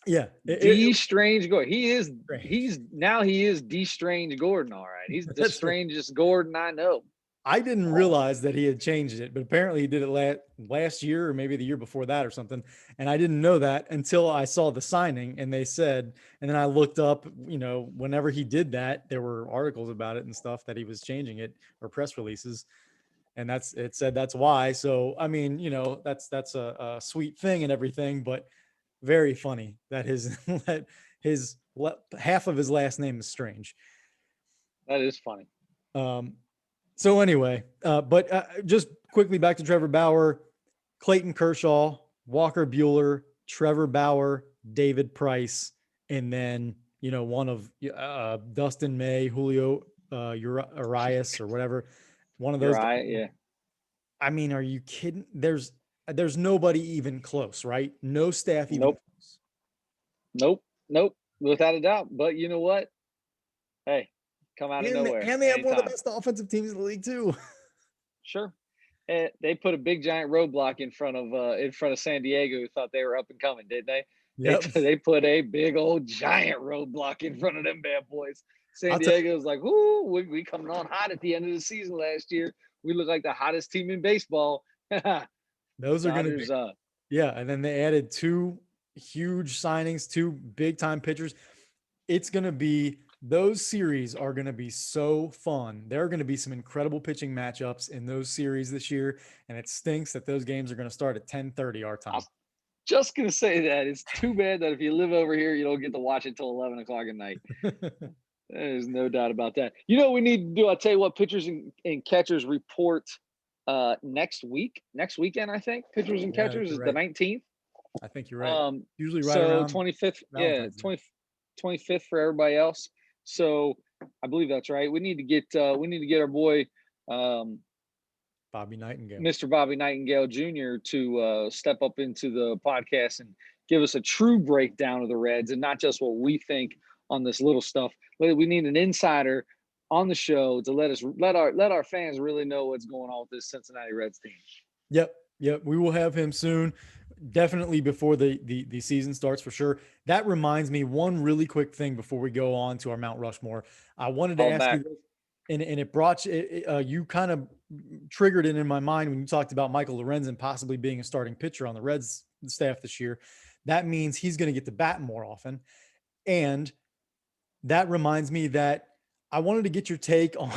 Yeah, D Strange Gordon. He is D Strange Gordon. All right, he's the strangest Gordon I know. I didn't realize that he had changed it, but apparently he did it last year or maybe the year before that or something. And I didn't know that until I saw the signing, and they said, and then I looked up, whenever he did that, there were articles about it and stuff that he was changing it, or press releases. and it said that's why. So I mean, that's a sweet thing and everything, but very funny that half of his last name is strange. That is funny. So anyway, but just quickly back to Trevor Bauer, Clayton Kershaw, Walker Buehler, Trevor Bauer, David Price, and then one of Dustin May, Julio Urias or whatever, one of those. Right? Yeah. I mean, are you kidding? There's nobody even close, right? No staff even Nope. close. Nope. Without a doubt. But you know what? Hey, come out of nowhere. And they have anytime. one of the best offensive teams in the league too. Sure. And they put a big giant roadblock in front of San Diego, who thought they were up and coming, didn't they? Yep. They put a big old giant roadblock in front of them bad boys. San Diego's like, "Whoo, we coming on hot at the end of the season last year. We look like the hottest team in baseball." Those are going to be, yeah. And then they added 2 huge signings, 2 big time pitchers. It's going to be, those series are going to be so fun. There are going to be some incredible pitching matchups in those series this year. And it stinks that those games are going to start at 10:30 our time. Just going to say that it's too bad that if you live over here, you don't get to watch it till 11 o'clock at night. There's no doubt about that. We need to do, I'll tell you what, pitchers and catchers report next weekend, I think. Pitchers and catchers is right. The 19th. I think you're right. Usually right so around 25th. Yeah, 25th for everybody else. So I believe that's right. We need to get our boy Bobby Nightingale, Mr. Bobby Nightingale Jr. to step up into the podcast and give us a true breakdown of the Reds, and not just what we think on this little stuff. We need an insider on the show to let our fans really know what's going on with this Cincinnati Reds team. Yep. We will have him soon. Definitely before the season starts for sure. That reminds me, one really quick thing before we go on to our Mount Rushmore. I wanted to ask you this, and it brought you kind of triggered it in my mind when you talked about Michael Lorenzen possibly being a starting pitcher on the Reds staff this year. That means he's going to get to bat more often. And that reminds me that I wanted to get your take on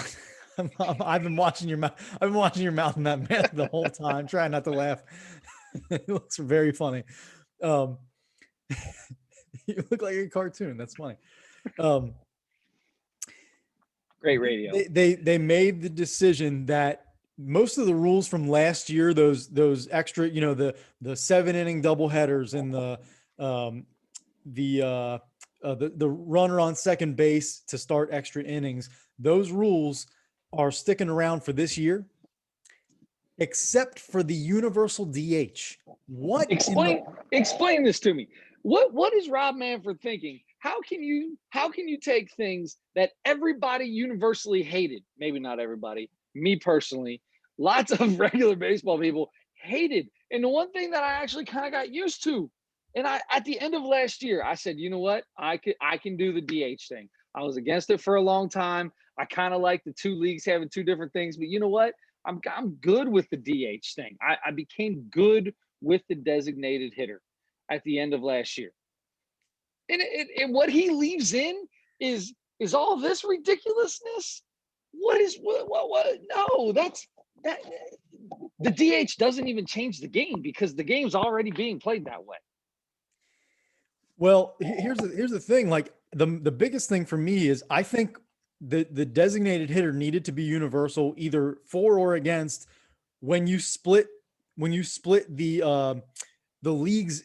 I've been watching your mouth. I've been watching your mouth in that mask the whole time, trying not to laugh. It looks very funny. You look like a cartoon. That's funny. Great radio. They made the decision that most of the rules from last year, those extra, the 7-inning doubleheaders and the runner on second base to start extra innings, those rules are sticking around for this year, except for the universal DH. What? Explain this to me. What is Rob Manfred thinking? How can you take things that everybody universally hated? Maybe not everybody. Me personally, lots of regular baseball people hated. And the one thing that I actually kind of got used to, and at the end of last year, I said, you know what? I can do the DH thing. I was against it for a long time. I kind of like the 2 leagues having 2 different things, but you know what? I'm good with the DH thing. I became good with the designated hitter at the end of last year. And what he leaves in is all this ridiculousness. What? No, that the DH doesn't even change the game because the game's already being played that way. Well, here's the thing. Like the biggest thing for me is I think the designated hitter needed to be universal, either for or against, when you split the leagues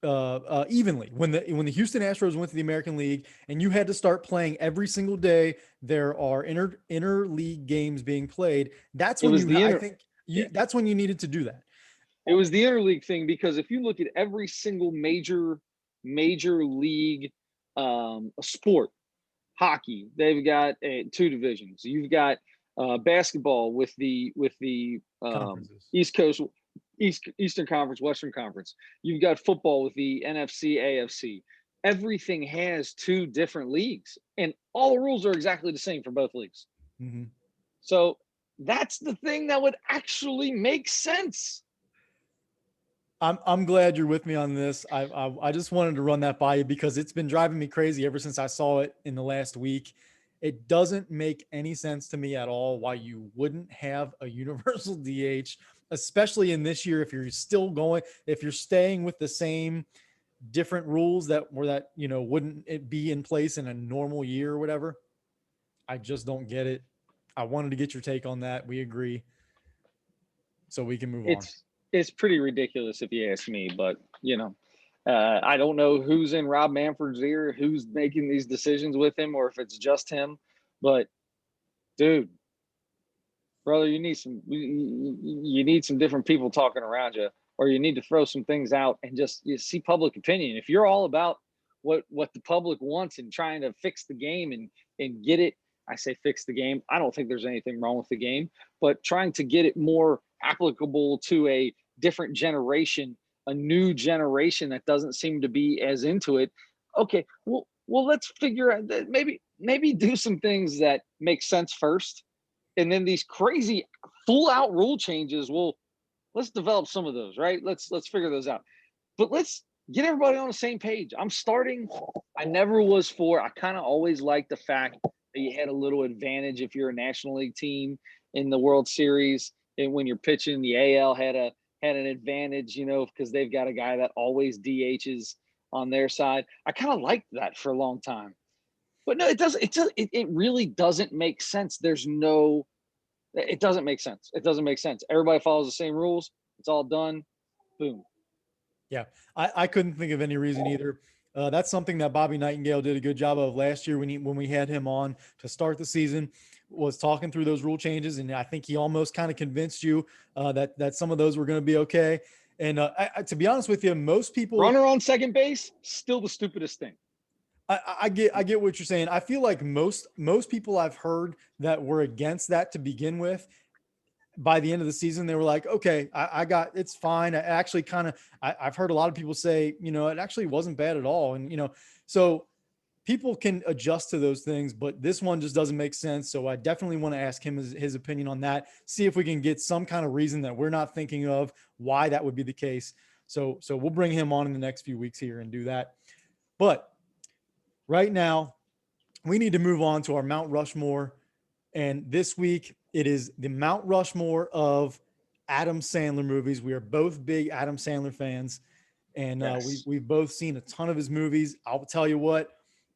evenly. When the Houston Astros went to the American League and you had to start playing every single day, there are inter league games being played. That's when that's when you needed to do that. It was the interleague thing, because if you look at every single major league sport, hockey, they've got 2 divisions. You've got basketball with the Eastern Conference, Western Conference. You've got football with the NFC, AFC. Everything has 2 different leagues, and all the rules are exactly the same for both leagues. Mm-hmm. So that's the thing that would actually make sense. I'm glad you're with me on this. I just wanted to run that by you because it's been driving me crazy ever since I saw it in the last week. It doesn't make any sense to me at all why you wouldn't have a universal DH, especially in this year. If you're staying with the same different rules that wouldn't it be in place in a normal year or whatever. I just don't get it. I wanted to get your take on that. We agree, so we can move on. It's pretty ridiculous if you ask me, but I don't know who's in Rob Manfred's ear, who's making these decisions with him, or if it's just him. But dude, brother, you need some different people talking around you, or you need to throw some things out and just see public opinion. If you're all about what the public wants and trying to fix the game and get it, I say fix the game. I don't think there's anything wrong with the game, but trying to get it more applicable to a different generation, a new generation that doesn't seem to be as into it. Okay, well, let's figure out that maybe do some things that make sense first, and then these crazy full out rule changes. Well, let's develop some of those, right? Let's figure those out. But let's get everybody on the same page. I never was for, I kind of always liked the fact that you had a little advantage if you're a National League team in the World Series. And when you're pitching, the AL had an advantage, because they've got a guy that always DHs on their side. I kind of liked that for a long time. But no, it really doesn't make sense. It doesn't make sense. It doesn't make sense. Everybody follows the same rules. It's all done. Boom. Yeah, I couldn't think of any reason either. That's something that Bobby Nightingale did a good job of last year when we had him on to start the season, was talking through those rule changes, and I think he almost kind of convinced you that some of those were going to be okay. And to be honest with you, most people, runner on second base, still the stupidest thing. I get what you're saying. I feel like most people I've heard that were against that to begin with, by the end of the season, they were like, okay, it's fine. I've heard a lot of people say, it actually wasn't bad at all. And, so people can adjust to those things, but this one just doesn't make sense. So I definitely want to ask him his opinion on that. See if we can get some kind of reason that we're not thinking of why that would be the case. So we'll bring him on in the next few weeks here and do that. But right now we need to move on to our Mount Rushmore. And this week it is the Mount Rushmore of Adam Sandler movies. We are both big Adam Sandler fans, and Yes. we've both seen a ton of his movies. I'll tell you what,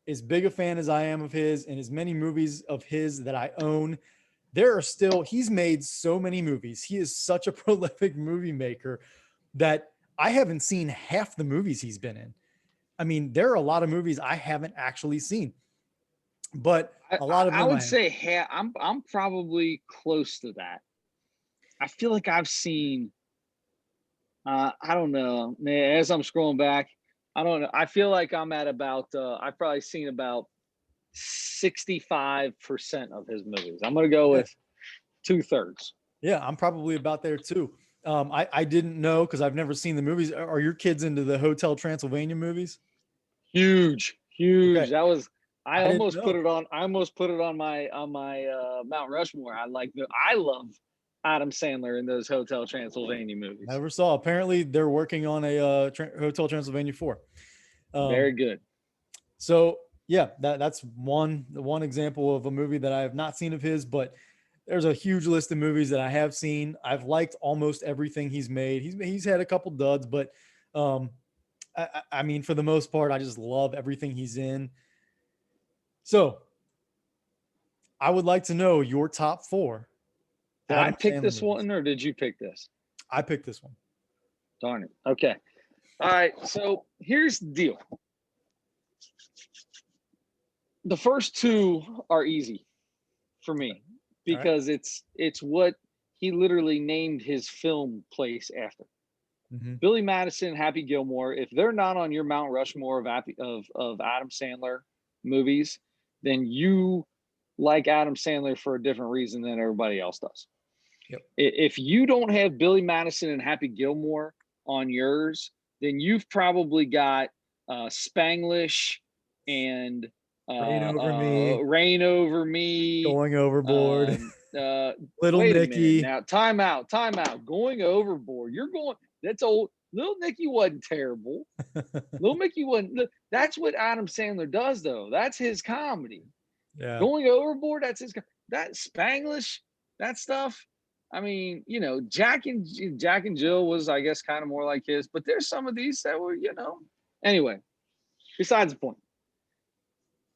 as big a fan as I am of his and as many movies of his that I own, he's made so many movies. He is such a prolific movie maker that I haven't seen half the movies he's been in. I mean, there are a lot of movies I haven't actually seen, but a lot of them I would say I'm probably close to that. I feel like I've seen, I don't know, man, as I'm scrolling back, I don't know. I feel like I'm at about, I've probably seen about 65% of his movies. I'm going to go with 2/3. Yeah, I'm probably about there too. I didn't know because I've never seen the movies. Are your kids into the Hotel Transylvania movies? Huge. Okay. That was, I didn't almost know. put it on my Mount Rushmore. I love Adam Sandler in those Hotel Transylvania movies. Never saw. Apparently, they're working on a Hotel Transylvania 4. Very good. So yeah, that's one example of a movie that I have not seen of his, but there's a huge list of movies that I have seen. I've liked almost everything he's made. He's had a couple duds, but I mean, for the most part, I just love everything he's in. So I would like to know your top 4. Did I Adam pick Sandler this movies. one or did you pick this? I picked this one. Darn it. Okay. All right. So here's the deal. The first 2 are easy for me because it's what he literally named his film place after. Mm-hmm. Billy Madison, Happy Gilmore. If they're not on your Mount Rushmore of Adam Sandler movies, then you like Adam Sandler for a different reason than everybody else does. Yep. If you don't have Billy Madison and Happy Gilmore on yours, then you've probably got Spanglish and Rain Over Me, Rain Over Me, Going Overboard, Little wait Nicky. a minute now. Time out. Going Overboard. That's old. Little Nicky wasn't terrible. Little Nicky wasn't. That's what Adam Sandler does, though. That's his comedy. Yeah. Going Overboard, that Spanglish, that stuff. I mean, Jack and Jill was, I guess, kind of more like his, but there's some of these that were, Anyway, besides the point.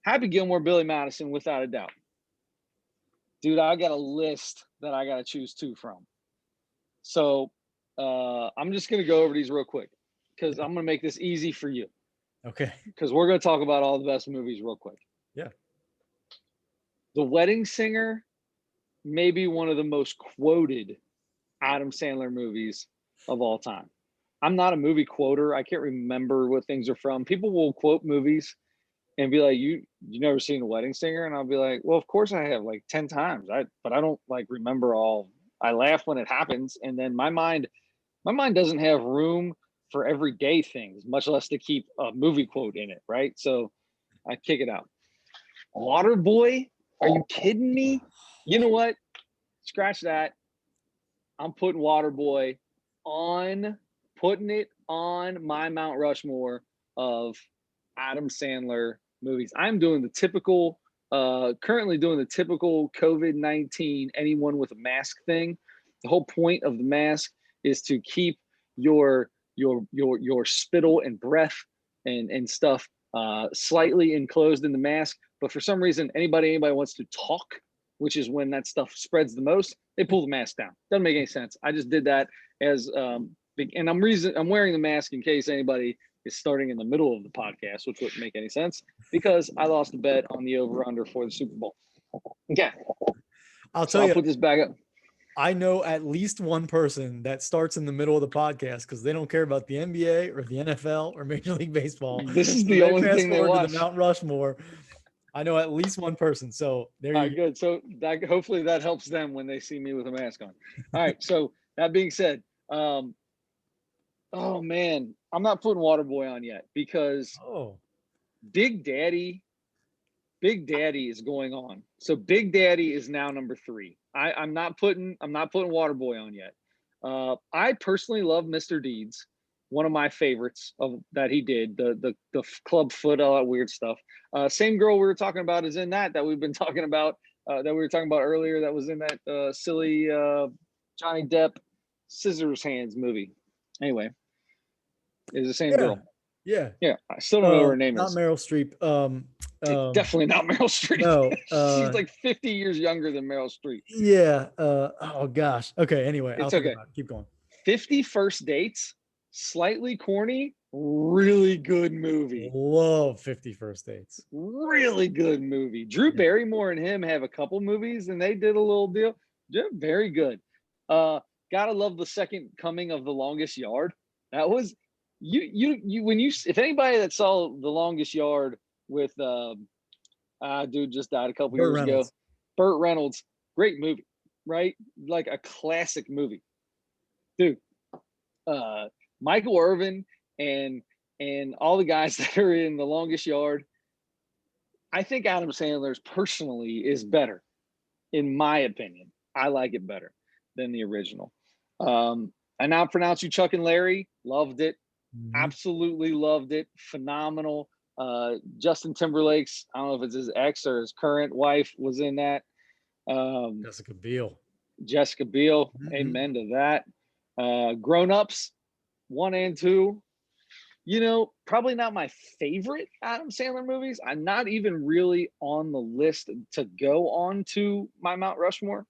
Happy Gilmore, Billy Madison, without a doubt. Dude, I got a list that I got to choose two from. So I'm just going to go over these real quick because I'm going to make this easy for you. Okay. Because we're going to talk about all the best movies real quick. Yeah. The Wedding Singer, maybe one of the most quoted Adam Sandler movies of all time. I'm not a movie quoter. I can't remember what things are from. People will quote movies and be like, you never seen The Wedding Singer? And I'll be like, well, of course I have, like 10 times. But I don't like remember all. I laugh when it happens. And then my mind doesn't have room for everyday things, much less to keep a movie quote in it. Right. So I kick it out. Waterboy. Are you kidding me? You know what? Scratch that. I'm putting Waterboy putting it on my Mount Rushmore of Adam Sandler movies. I'm doing the typical, currently doing the typical COVID-19, anyone with a mask thing. The whole point of the mask is to keep your spittle and breath and stuff slightly enclosed in the mask. But for some reason, anybody wants to talk, which is when that stuff spreads the most, they pull the mask down. Doesn't make any sense. I just did that as and I'm wearing the mask in case anybody is starting in the middle of the podcast, which wouldn't make any sense because I lost a bet on the over-under for the Super Bowl. Okay. I'll put this back up. I know at least one person that starts in the middle of the podcast because they don't care about the NBA or the NFL or Major League Baseball. This is the only thing they watch. To the Mount Rushmore. I know at least one person. So there you go. Good. So hopefully that helps them when they see me with a mask on. All right. So that being said, oh man, I'm not putting Waterboy on yet because Big Daddy is going on. So Big Daddy is now number 3. I'm not putting Waterboy on yet. I personally love Mr. Deeds, one of my favorites of that he did, the club foot, all that weird stuff. Same girl we were talking about is in that we've been talking about, that we were talking about earlier, that was in that silly Johnny Depp Scissors Hands movie. Anyway, it's the same girl. Yeah. I still don't know what her name not is. Not Meryl Streep. Definitely not Meryl Streep. No, she's like 50 years younger than Meryl Streep. Yeah. Oh gosh. Okay. Anyway, it's okay. Keep going. 50 First Dates, slightly corny, really good movie. Love 50 First Dates. Really good movie. Drew Barrymore and him have a couple movies, and they did a little deal. They're very good. Gotta love The Second Coming of The Longest Yard. That was if anybody that saw The Longest Yard with dude just died a couple years ago, Burt Reynolds, great movie, right? Like a classic movie, dude. Michael Irvin and all the guys that are in The Longest Yard. I think Adam Sandler's personally is better, in my opinion. I like it better than the original. I now pronounce you Chuck and Larry. Loved it. Mm-hmm. Absolutely loved it. Phenomenal. Justin Timberlake's, I don't know if it's his ex or his current wife, was in that. Jessica Biel. Mm-hmm. Amen to that. Grown Ups 1 and 2. Probably not my favorite Adam Sandler movies. I'm not even really on the list to go on to my Mount Rushmore.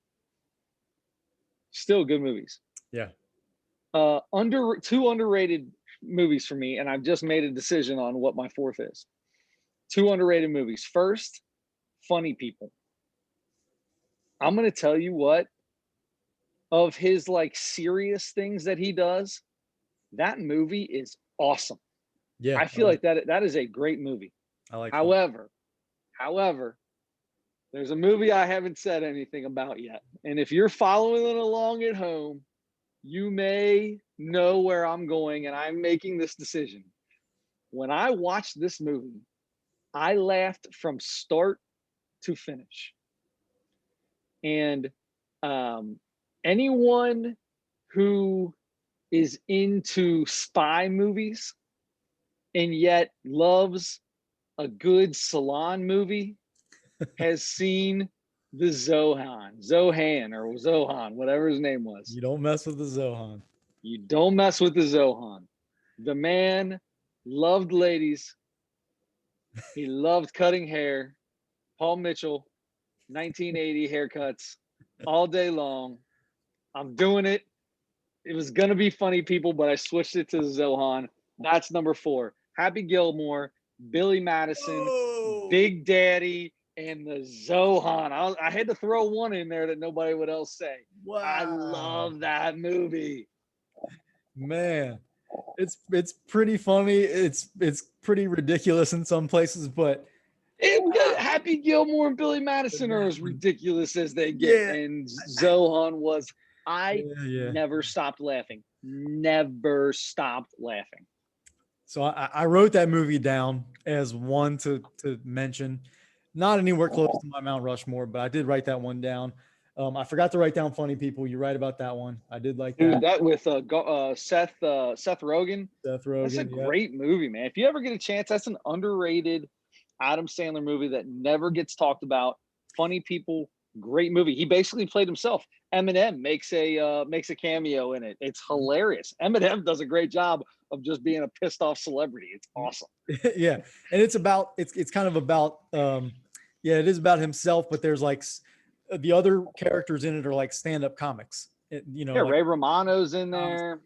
Still good movies. Yeah. Two underrated movies for me, and I've just made a decision on what my 4th is. 2 underrated movies. First, Funny People. I'm going to tell you what, of his like serious things that he does, that movie is awesome. Yeah. I feel like that is a great movie. I like However, there's a movie I haven't said anything about yet. And if you're following it along at home, you may know where I'm going, and I'm making this decision. When I watched this movie, I laughed from start to finish. And anyone who is into spy movies and yet loves a good salon movie has seen the Zohan, whatever his name was. You don't mess with the Zohan. You don't mess with the Zohan. The man loved ladies. He loved cutting hair. Paul Mitchell, 1980 haircuts all day long. I'm doing it. It was going to be funny people, but I switched it to Zohan. That's number 4. Happy Gilmore, Billy Madison, Oh, Big Daddy, and the Zohan. I had to throw one in there that nobody would else say. wow. I love that movie. Man, it's pretty funny. It's pretty ridiculous in some places, but Happy Gilmore and Billy Madison are as ridiculous as they get. Yeah. And Zohan was, yeah. never stopped laughing. Never stopped laughing. So I wrote that movie down as one to mention. Not anywhere close to my Mount Rushmore, but I did write that one down. I forgot to write down Funny People. You're right about that one. I did like that. Dude, that with Seth Rogen. Seth Rogen. That's a great movie, man. If you ever get a chance, that's an underrated Adam Sandler movie that never gets talked about. Funny People, great movie. He basically played himself. Eminem makes a cameo in it. It's hilarious. Eminem does a great job of just being a pissed off celebrity. It's awesome. Yeah, and it's kind of about it is about himself, but there's like the other characters in it are like stand-up comics. Like, Ray Romano's in there.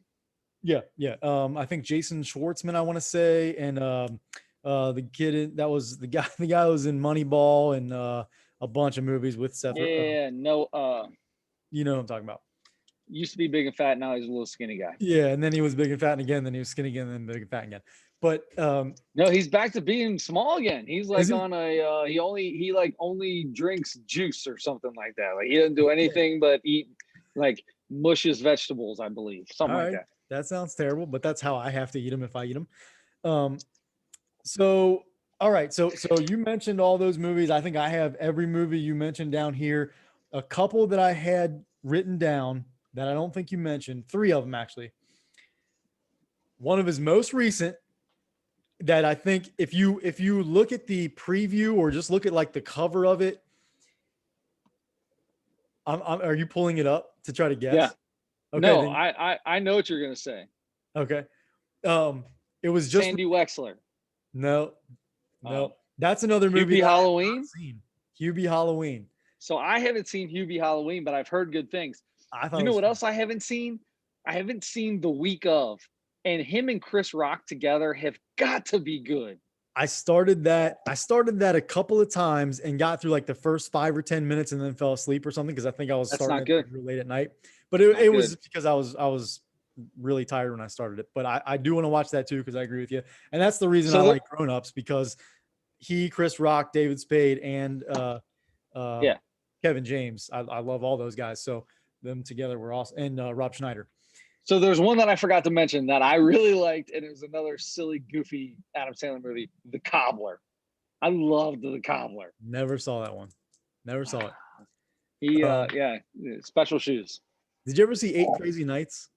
Yeah. I think Jason Schwartzman, I want to say, and the kid that was the guy who was in Moneyball and a bunch of movies with Seth. Yeah, you know what I'm talking about. Used to be big and fat, now he's a little skinny guy. Yeah, and then he was big and fat and again, then he was skinny again, and then big and fat again. But no, he's back to being small again. He's like on a he only drinks juice or something like that. Like he doesn't do anything but eat like mushes vegetables, I believe. Something like that. That sounds terrible, but that's how I have to eat them if I eat them. So all right, so you mentioned all those movies. I think I have every movie you mentioned down here. A couple that I had written down that I don't think you mentioned, 3 of them actually. One of his most recent that I think if you look at the preview or just look at like the cover of it, are you pulling it up to try to guess? Yeah. Okay, no, I know what you're gonna say. Okay. It was just Sandy Wexler. No. That's another movie. Hubie Halloween. Hubie Halloween. So I haven't seen Hubie Halloween, but I've heard good things. You know what else I haven't seen? I haven't seen The Week Of, and him and Chris Rock together have got to be good. I started that a couple of times and got through like the first 5 or 10 minutes and then fell asleep or something because I think I was starting it late at night. But it was because I was really tired when I started it. But I do want to watch that too because I agree with you. And that's the reason I like Grown Ups, because Chris Rock, David Spade, and Kevin James. I love all those guys. So them together were awesome. And Rob Schneider. So there's one that I forgot to mention that I really liked, and it was another silly, goofy Adam Sandler movie, The Cobbler. I loved The Cobbler. Never saw that one. Never saw it. Special shoes. Did you ever see 8 Crazy Nights?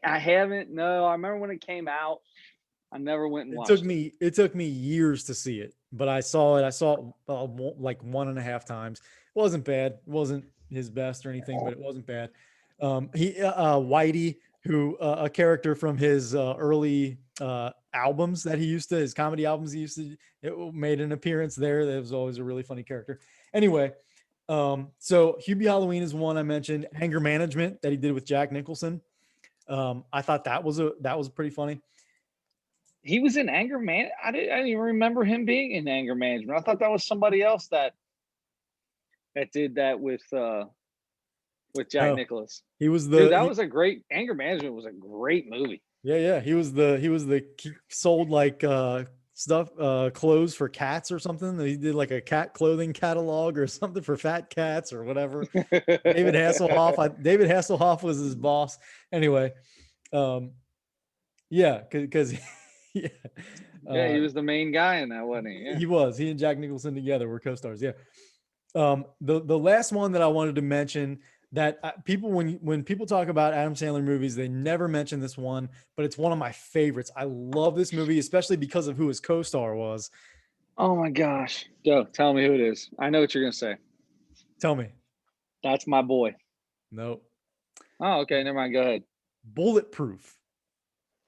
I haven't. No, I remember when it came out. I never went and watched it. It took me years to see it, but I saw it. I saw it like 1.5 times. It wasn't bad. It wasn't his best or anything, but it wasn't bad. Whitey, who a character from his early albums that his comedy albums it made an appearance there. That was always a really funny character. Anyway, so Hubie Halloween is one I mentioned. Anger Management that he did with Jack Nicholson. I thought that was pretty funny. He was in Anger Man. I didn't even remember him being in Anger Management. I thought that was somebody else that did that with Jack Nicholson. He was was a great Anger Management was a great movie. Yeah. He sold like clothes for cats or something. He did like a cat clothing catalog or something for fat cats or whatever. David Hasselhoff was his boss. Anyway, because he was the main guy in that, wasn't he? Yeah. He was. He and Jack Nicholson together were co-stars. Yeah. The last one that I wanted to mention that people, when people talk about Adam Sandler movies, they never mention this one, but it's one of my favorites. I love this movie, especially because of who his co-star was. Oh my gosh. Go. Tell me who it is. I know what you're gonna say. Tell me. That's my boy. No. Oh, okay. Never mind. Go ahead. Bulletproof.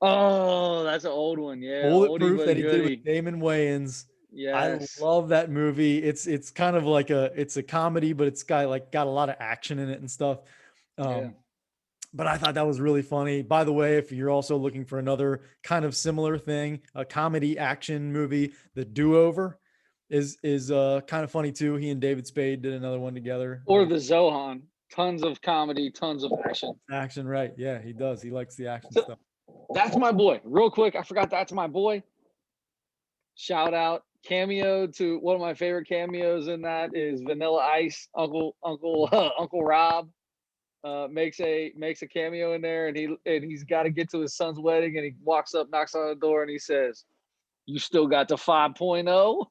Oh, that's an old one. Yeah, oldie Bulletproof but that he did with goodie. Damon Wayans. I Yes. love that movie. It's kind of like it's a comedy, but it's got a lot of action in it and stuff. Yeah. But I thought that was really funny. By the way, if you're also looking for another kind of similar thing, a comedy action movie, The Do-Over is kind of funny too. He and David Spade did another one together. Or the Zohan. Tons of comedy, tons of action. Action, right? Yeah, he does. He likes the action So stuff. that's my boy. Real quick, I forgot that's my boy. Shout out cameo to one of my favorite cameos in that is Vanilla Ice. Uncle Rob makes a cameo in there, and he's got to get to his son's wedding, and he walks up, knocks on the door, and he says, "You still got the 5.0?"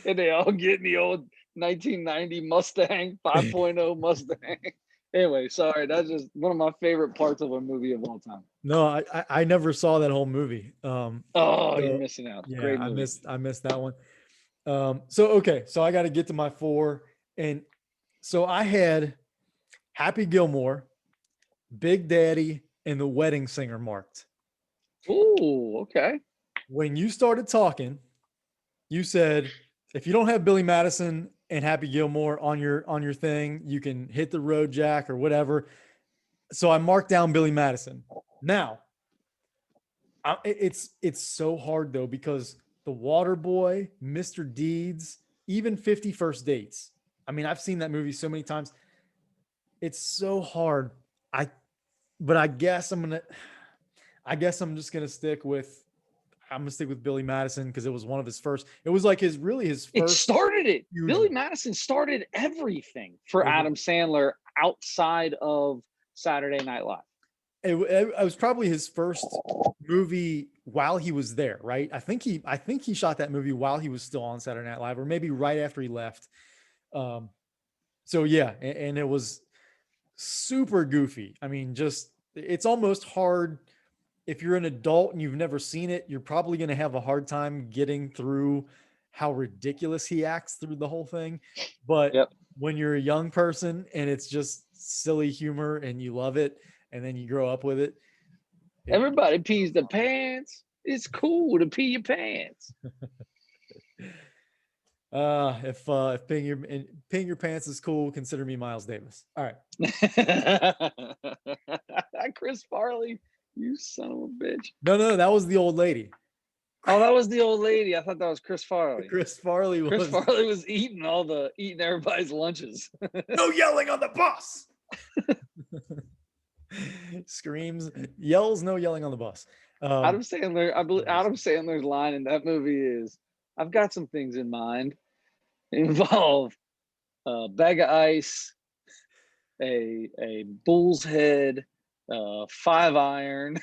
And they all get in the old 1990 Mustang 5.0 Mustang. Anyway, sorry, that's just one of my favorite parts of a movie of all time. No, I never saw that whole movie. Oh, So, you're missing out. yeah, Great movie. I missed that one. So I got to get to my 4, and so I had Happy Gilmore, Big Daddy, and The Wedding Singer marked. Ooh, okay. When you started talking, you said if you don't have Billy Madison and Happy Gilmore on your thing, you can hit the road, Jack, or whatever. So I marked down Billy Madison. Now, it's so hard though, because The Water Boy, Mr. Deeds, even 50 First Dates. I mean, I've seen that movie so many times. It's so hard. But I guess I'm just gonna stick with Billy Madison because it was one of his first. It was like his It first. started it. Huge, Billy Madison started everything for Adam Sandler outside of Saturday Night Live. It was probably his first movie while he was there, right? I think he shot that movie while he was still on Saturday Night Live, or maybe right after he left. So yeah, and it was super goofy. I mean, just it's almost hard if you're an adult and you've never seen it. You're probably going to have a hard time getting through how ridiculous he acts through the whole thing. But when you're a young person and it's just silly humor and you love it, and then you grow up with it. Everybody pees their pants. It's cool to pee your pants. If peeing your pants is cool, consider me Miles Davis. All right. Chris Farley, you son of a bitch. No, that was the old lady. Oh, that was the old lady. I thought that was Chris Farley. Chris Farley was eating everybody's lunches. No yelling on the bus. Screams, yells, no yelling on the bus. Adam Sandler, I believe Adam Sandler's line in that movie is, "I've got some things in mind. Involve a bag of ice, a bull's head, 5-iron."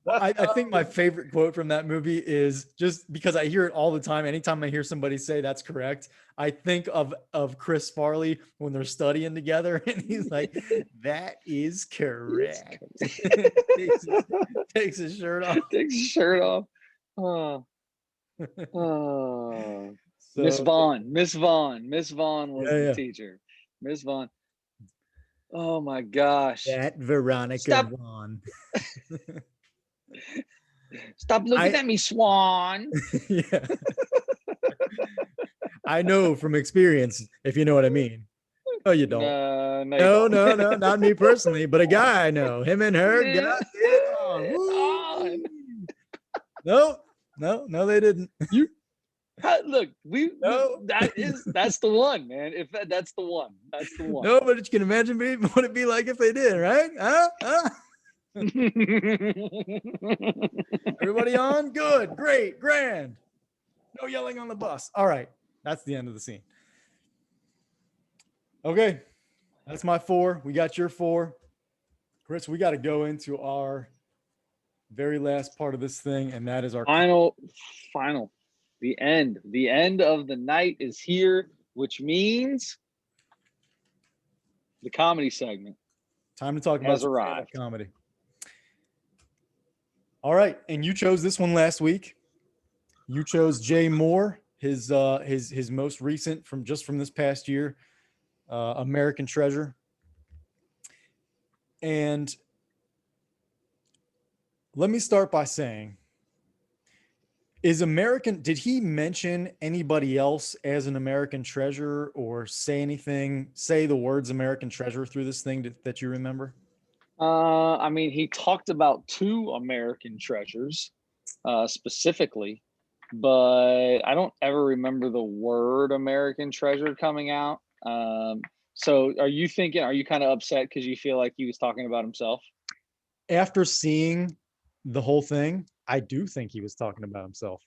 Well, I think my favorite quote from that movie is, just because I hear it all the time. Anytime I hear somebody say that's correct, I think of Chris Farley when they're studying together, and he's like, "That is correct." Takes his shirt off. Takes his shirt off. Oh. Oh. So, Miss Vaughn was the teacher. Miss Vaughn. Oh my gosh. That Veronica Vaughn. Stop looking at me, Swan. Yeah. I know from experience, if you know what I mean. Oh, you don't. No, not me personally, but a guy I know. Him and her got it on. No, they didn't. Look, that's the one, man. If that's the one. No, but you can imagine what it'd be like if they did, right? Huh? Everybody on? Good, great, grand. No yelling on the bus. All right. That's the end of the scene. Okay. That's my 4. We got your 4. Chris, we got to go into our very last part of this thing, and that is our final. The end of the night is here, which means the comedy segment time to talk about arrived. Comedy. All right, and you chose this one last week. You chose Jay Mohr, his most recent from this past year, American Treasure. And let me start by saying, did he mention anybody else as an American treasure or say the words American treasure through this thing that you remember? I mean, he talked about two American treasures specifically, but I don't ever remember the word American treasure coming out. So are you kind of upset because you feel like he was talking about himself? After seeing the whole thing, I do think he was talking about himself.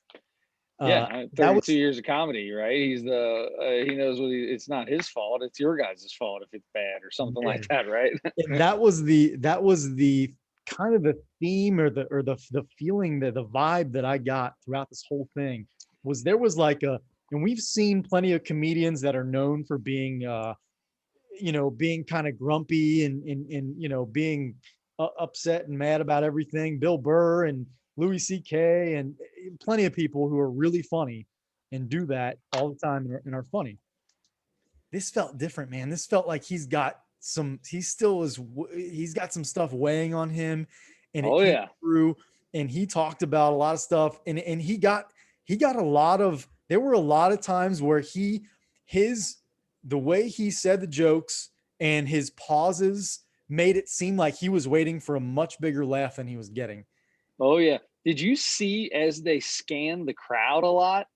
Yeah, That 32 was years of comedy, right? He knows it's not his fault. It's your guys' fault if it's bad or something yeah, like that, right? and that was the kind of the theme or the feeling, that the vibe that I got throughout this whole thing was there was like a, and we've seen plenty of comedians that are known for being being kind of grumpy and being upset and mad about everything. Bill Burr and Louis C.K. and plenty of people who are really funny and do that all the time and are funny. This felt different, man. This felt like he's got some stuff weighing on him, and it Oh came yeah. through. And he talked about a lot of stuff, and he got a lot of. There were a lot of times where his the way he said the jokes and his pauses made it seem like he was waiting for a much bigger laugh than he was getting. Oh yeah. Did you see as they scanned the crowd a lot?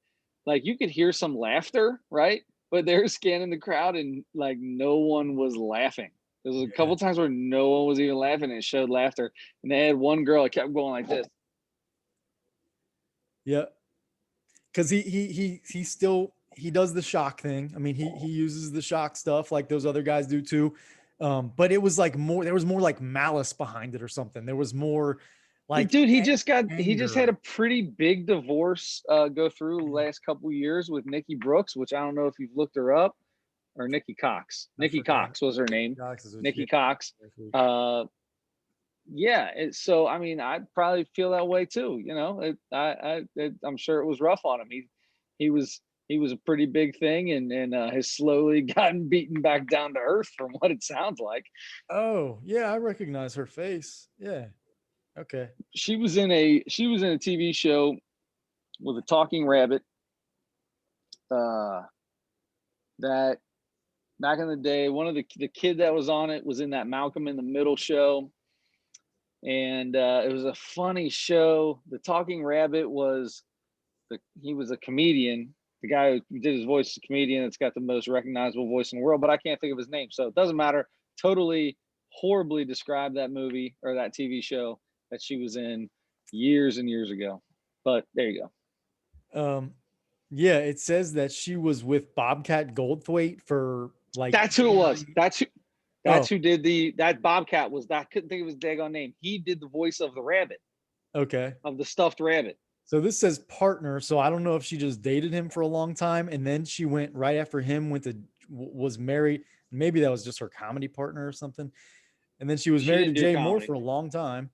Like you could hear some laughter, right? But they're scanning the crowd and like no one was laughing. There was a Yeah. couple times where no one was even laughing and it showed laughter. And they had one girl that kept going like this. Yeah, because he still he does the shock thing. I mean, he uses the shock stuff like those other guys do too. But it was like more. There was more like malice behind it or something. There was more like Dude, he just had anger. a pretty big divorce go through the last couple years with Nikki Brooks, which I don't know if you've looked her up, or Nikki Cox. I Nikki forgot. Cox was her name. Cox is what you Nikki did Cox. last week. Yeah, so I mean, I probably feel that way too. I'm sure it was rough on him. He was he was a pretty big thing, and has slowly gotten beaten back down to earth from what it sounds like. Oh yeah, I recognize her face. Yeah. Okay. She was in a TV show with a talking rabbit. Uh, that back in the day, one of the kid that was on it was in that Malcolm in the Middle show, and it was a funny show. The talking rabbit was he was a comedian. The guy who did his voice is a comedian that's got the most recognizable voice in the world, but I can't think of his name, so it doesn't matter. Totally horribly described that movie or that TV show that she was in years and years ago. But there you go. Um. Yeah, it says that she was with Bobcat Goldthwait for like That's who it was. 9. That's Oh, who did that Bobcat was that I couldn't think of his daggone name. He did the voice of the rabbit, okay. of the stuffed rabbit. So this says partner. So I don't know if she just dated him for a long time and then she went right after him, was married. Maybe that was just her comedy partner or something. And then she was She married to didn't do Jay Mohr comedy. for a long time.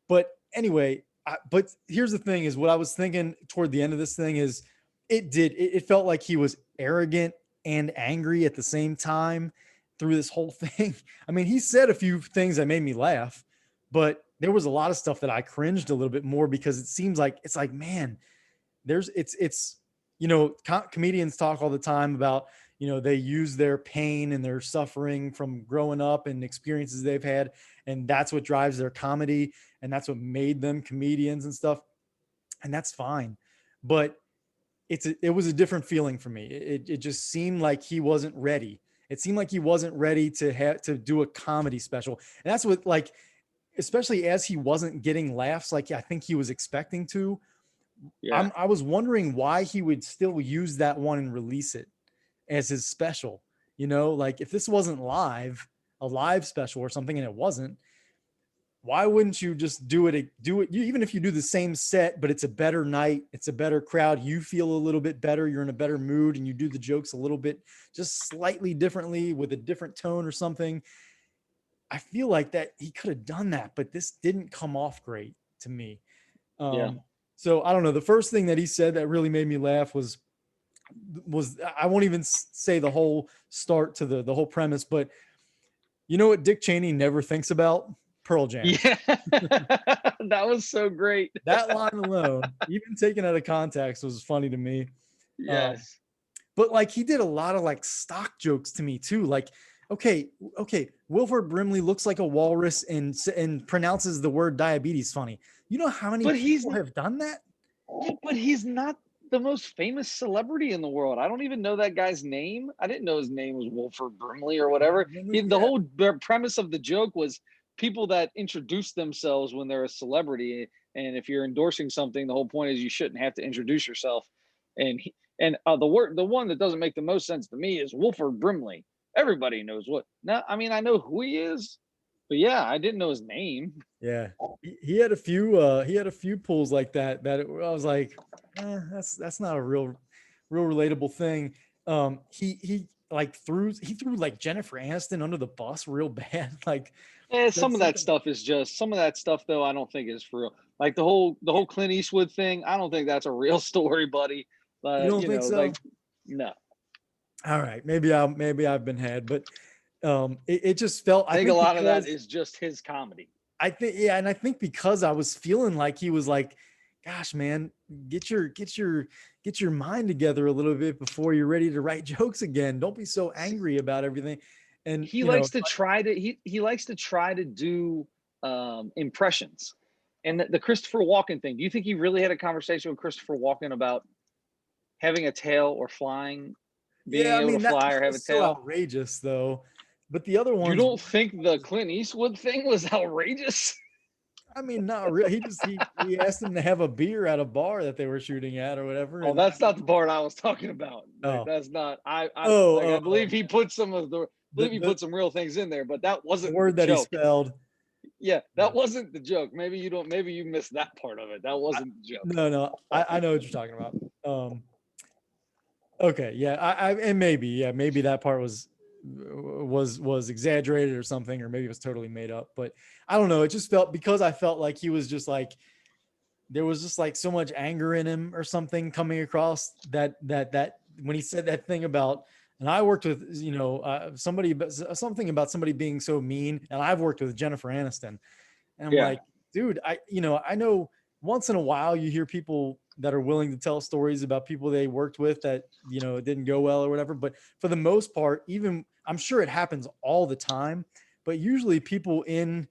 But anyway, but here's the thing: is what I was thinking toward the end of this thing is it felt like he was arrogant and angry at the same time through this whole thing. I mean, he said a few things that made me laugh, but there was a lot of stuff that I cringed a little bit more because it seems like it's like, man, it's comedians talk all the time about, they use their pain and their suffering from growing up and experiences they've had, and that's what drives their comedy, and that's what made them comedians and stuff, and that's fine. But it was a different feeling for me. It just seemed like he wasn't ready. It seemed like he wasn't ready to do a comedy special, and that's what, like, especially as he wasn't getting laughs like I think he was expecting to. Yeah. I was wondering why he would still use that one and release it as his special. Like, if this wasn't a live special or something, and it wasn't, why wouldn't you just do it? Even if you do the same set, but it's a better night, it's a better crowd, you feel a little bit better, you're in a better mood, and you do the jokes a little bit just slightly differently with a different tone or something. I feel like that he could have done that, but this didn't come off great. to me. Yeah. So I don't know. The first thing that he said that really made me laugh was I won't even say the whole start to the whole premise, but you know what Dick Cheney never thinks about? Pearl Jam. Yeah. That was so great. That line alone, even taken out of context, was funny to me. Um, Yes. but like he did a lot of like stock jokes to me too. Like, okay, Wilford Brimley looks like a walrus and pronounces the word diabetes funny. You know how many But he's people have done that? but he's not the most famous celebrity in the world. I don't even know that guy's name. I didn't know his name was Wilford Brimley or whatever. The Yeah. whole premise of the joke was people that introduce themselves when they're a celebrity, and if you're endorsing something, the whole point is you shouldn't have to introduce yourself. The one that doesn't make the most sense to me is Wilford Brimley. Everybody knows what. Now, I mean, I know who he is, but yeah, I didn't know his name. Yeah, he had a few pulls like that I was like, that's not a real relatable thing. He like threw like Jennifer Aniston under the bus real bad. Like Some that's of that something. stuff is just some of that stuff though. I don't think is for real. Like the whole Clint Eastwood thing. I don't think that's a real story, buddy. You don't You think know, so? like no. All right, maybe I've been had, but it just felt. I think a lot of that is just his comedy. I think yeah, and I think because I was feeling like he was like, gosh, man, get your mind together a little bit before you're ready to write jokes again. Don't be so angry about everything. And He likes to try to he likes to try to do impressions. And the Christopher Walken thing. Do you think he really had a conversation with Christopher Walken about having a tail or flying, yeah, being I able to mean that fly or have a was so tail? outrageous though. But the other You ones don't weren't. think the Clint Eastwood thing was outrageous? I mean, not really. He asked him to have a beer at a bar that they were shooting at or whatever. Oh, And that's not the part I was talking about. Like oh, that's not. I oh, believe he put some of the. I the believe he the, put some real things in there, but that the wasn't the word that he joke. spelled. Yeah, Yeah. that wasn't the joke. Maybe you don't. Maybe you missed that part of it. That wasn't the joke. No, I know what you're talking about. Okay, yeah, and maybe that part was exaggerated or something, or maybe it was totally made up. But I don't know. It just felt because I felt like he was just like there was just like so much anger in him or something coming across that when he said that thing about and I worked with something about somebody being so mean, and I've worked with Jennifer Aniston, and I'm Yeah, like, dude, I know once in a while you hear people that are willing to tell stories about people they worked with that, it didn't go well or whatever. But for the most part, even I'm sure it happens all the time, but usually people in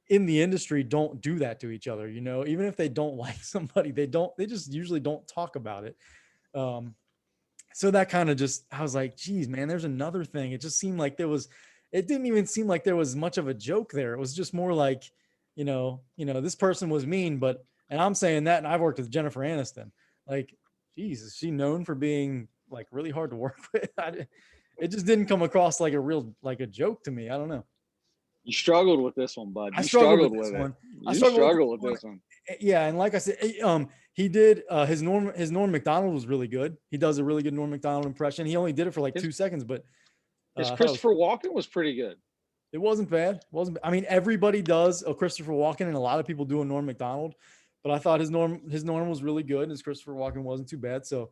the industry don't do that to each other, even if they don't like somebody, they just usually don't talk about it. Um, so that kind of just, I was like, geez, man, there's another thing. It just seemed like it didn't even seem like there was much of a joke there. It was just more like, this person was mean, and I'm saying that, and I've worked with Jennifer Aniston. Like, geez, is she known for being like really hard to work with? It just didn't come across like a joke to me. I don't know. you struggled with this one, bud. I You struggled with struggled this with it. one. I You struggled with this struggled with one. this one. Yeah, and like I said, he did his Norm Macdonald was really good. He does a really good Norm Macdonald impression. He only did it for like His 2 seconds, but his I thought Christopher Walken was pretty good. it wasn't bad. It wasn't. I mean, everybody does a Christopher Walken, and a lot of people do a Norm Macdonald, but I thought his Norm was really good, and his Christopher Walken wasn't too bad. So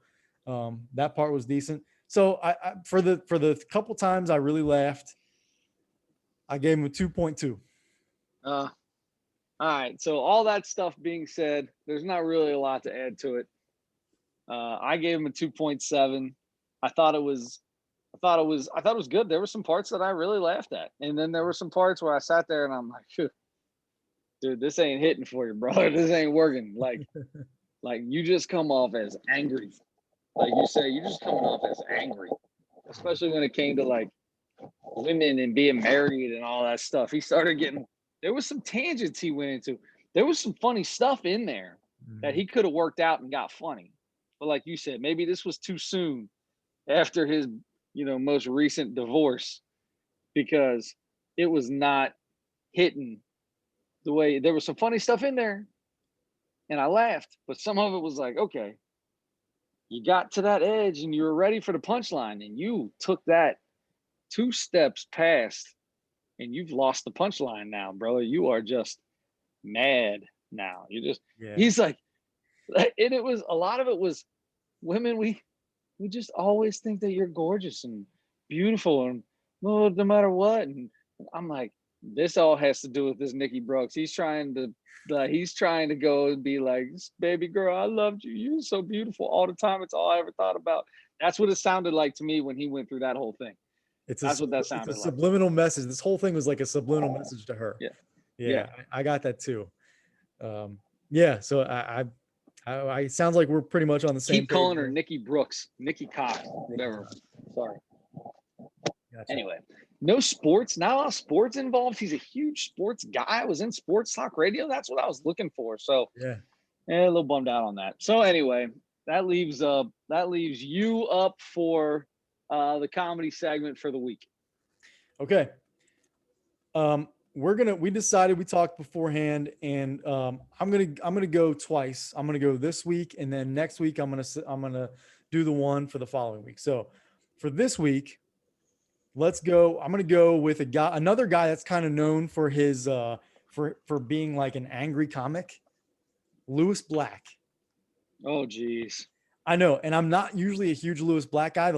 that part was decent. So I for the couple times I really laughed, I gave him a 2.2. All right. So all that stuff being said, there's not really a lot to add to it. I gave him a 2.7. I thought it was I thought it was good. There were some parts that I really laughed at. And then there were some parts where I sat there and I'm like, phew, dude, this ain't hitting for you, brother. This ain't working. Like you just come off as angry. Like you say, you're just coming off as angry. Especially when it came to like women and being married and all that stuff. He started getting there was some tangents he went into. There was some funny stuff in there that he could have worked out and got funny. But like you said, maybe this was too soon after his, most recent divorce because it was not hitting the way there was some funny stuff in there and I laughed, but some of it was like, okay, you got to that edge and you were ready for the punchline and you took that 2 steps past and you've lost the punchline now, brother. You are just mad. now. You just Yeah. he's like, and it was a lot of it was women. We just always think that you're gorgeous and beautiful and well, no matter what. And I'm like, this all has to do with this Nikki Brooks. He's trying to go and be like, baby girl, I loved you. You're so beautiful all the time. It's all I ever thought about. That's what it sounded like to me when he went through that whole thing. That's what that It's a sounded like. subliminal message. This whole thing was like a subliminal message to her. Yeah. Yeah, Yeah. I got that too. Yeah, so it sounds like we're pretty much on the same Keep page calling her there. Nikki Brooks, Nikki Cox, whatever. Sorry. Gotcha. Anyway, no sports, not a lot of sports involved. He's a huge sports guy. I was in sports talk radio. That's what I was looking for. So Yeah. a little bummed out on that. So anyway, that leaves you up for the comedy segment for the week. Okay. We decided, we talked beforehand, and I'm gonna go twice. I'm gonna go this week, and then next week I'm gonna do the one for the following week. So for this week, let's go. I'm gonna go with another guy that's kind of known for his for being like an angry comic, Lewis Black. Oh geez. I know, and I'm not usually a huge Lewis Black guy.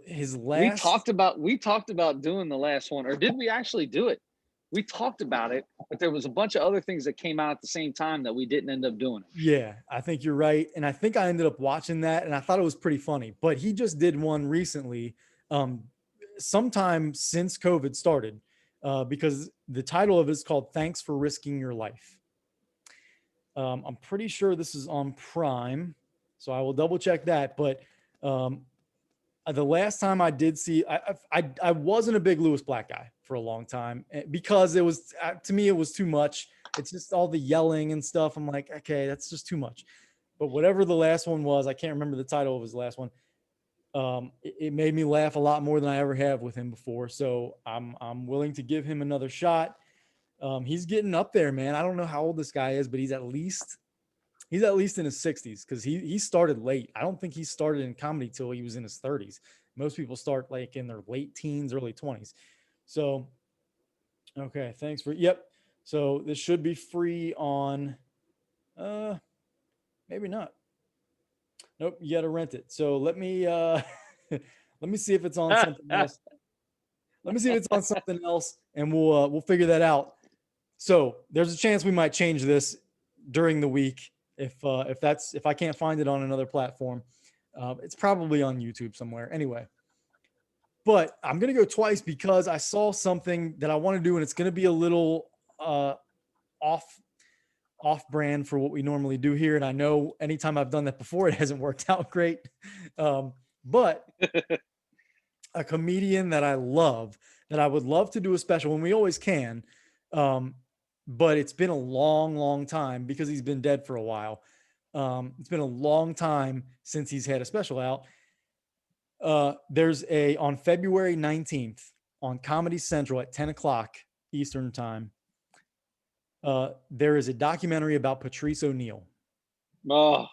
His We last talked about doing the last one, or did we actually do it? We talked about it, but there was a bunch of other things that came out at the same time that we didn't end up doing. Yeah, I think you're right. And I think I ended up watching that and I thought it was pretty funny. But he just did one recently, sometime since COVID started, because the title of it is called Thanks for Risking Your Life. I'm pretty sure this is on Prime, so I will double check that. But the last time I did see, I wasn't a big Lewis Black guy for a long time because it was, to me, it was too much. It's just all the yelling and stuff. I'm like, okay, that's just too much. But whatever the last one was, I can't remember the title of his last one. It made me laugh a lot more than I ever have with him before. So I'm willing to give him another shot. He's getting up there, man. I don't know how old this guy is, but he's at least in his 60s, because he started late. I don't think he started in comedy till he was in his 30s. Most people start like in their late teens, early 20s. So, okay, thanks for, yep. So this should be free on, maybe not. Nope, you got to rent it. So let me see if it's on something else. Let me see if it's on something else, and we'll figure that out. So there's a chance we might change this during the week if I can't find it on another platform. It's probably on YouTube somewhere. Anyway, but I'm gonna go twice because I saw something that I want to do, and it's gonna be a little off brand for what we normally do here. And I know anytime I've done that before, it hasn't worked out great. But a comedian that I love, that I would love to do a special, and we always can. But it's been a long, long time because he's been dead for a while. It's been a long time since he's had a special out. There's on February 19th on Comedy Central at 10 o'clock Eastern time. There is a documentary about Patrice O'Neal. Oh,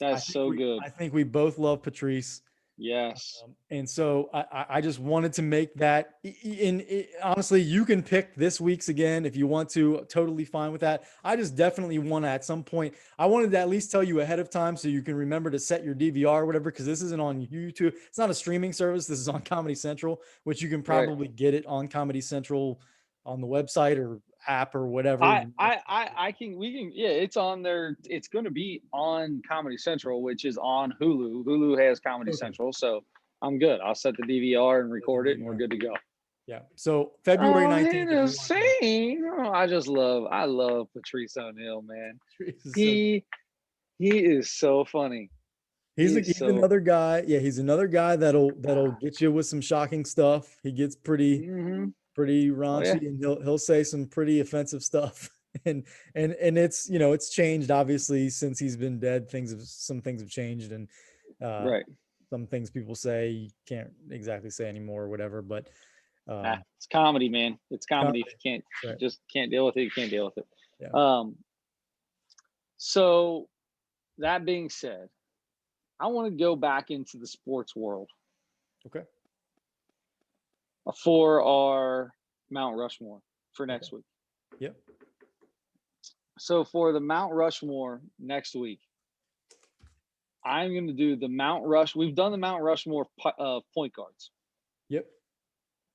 that's so good. I think we both love Patrice. Yes. And so I just wanted to make that. Honestly, you can pick this week's again if you want to. Totally fine with that. I just definitely want to, at some point, I wanted to at least tell you ahead of time so you can remember to set your DVR or whatever, because this isn't on YouTube. It's not a streaming service. This is on Comedy Central, which you can probably get it on Comedy Central on the website or app or whatever. Yeah, it's on there. It's going to be on Comedy Central, which is on Hulu. Hulu has Comedy Central, so I'm good. I'll set the DVR and record it, and we're good to go. Yeah. So February 19th. I love Patrice O'Neal, man. He is so funny. He's another guy. Yeah, he's another guy that'll get you with some shocking stuff. He gets pretty raunchy, and he'll say some pretty offensive stuff. And it's, it's changed obviously since he's been dead. Some things have changed, and some things people say you can't exactly say anymore or whatever. But it's comedy, man. It's comedy. If you can't deal with it, you can't deal with it. Yeah. So that being said, I want to go back into the sports world. Okay. For our Mount Rushmore for next week. Yep. So for the Mount Rushmore next week, I'm going to do the Mount Rush. We've done the Mount Rushmore point guards, Yep.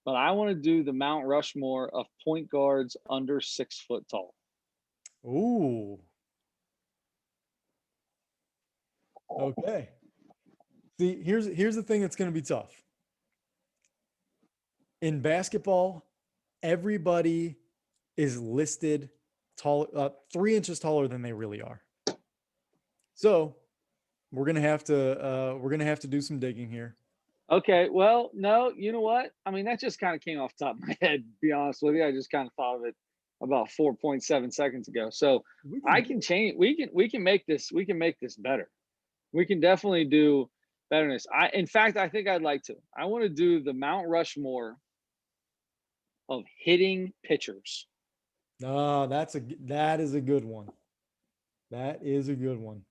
but I want to do the Mount Rushmore of point guards under 6 foot tall. Ooh. Okay. See, here's the thing that's going to be tough. In basketball, everybody is listed tall, 3 inches taller than they really are. So we're gonna have to do some digging here. Okay, well, no, you know what? I mean, that just kind of came off the top of my head, to be honest with you. I just kind of thought of it about 4.7 seconds ago. So I can change. We can make this better. We can definitely do betterness. In fact, I think I'd like to. I want to do the Mount Rushmore of hitting pitchers. No, that is a good one. That is a good one.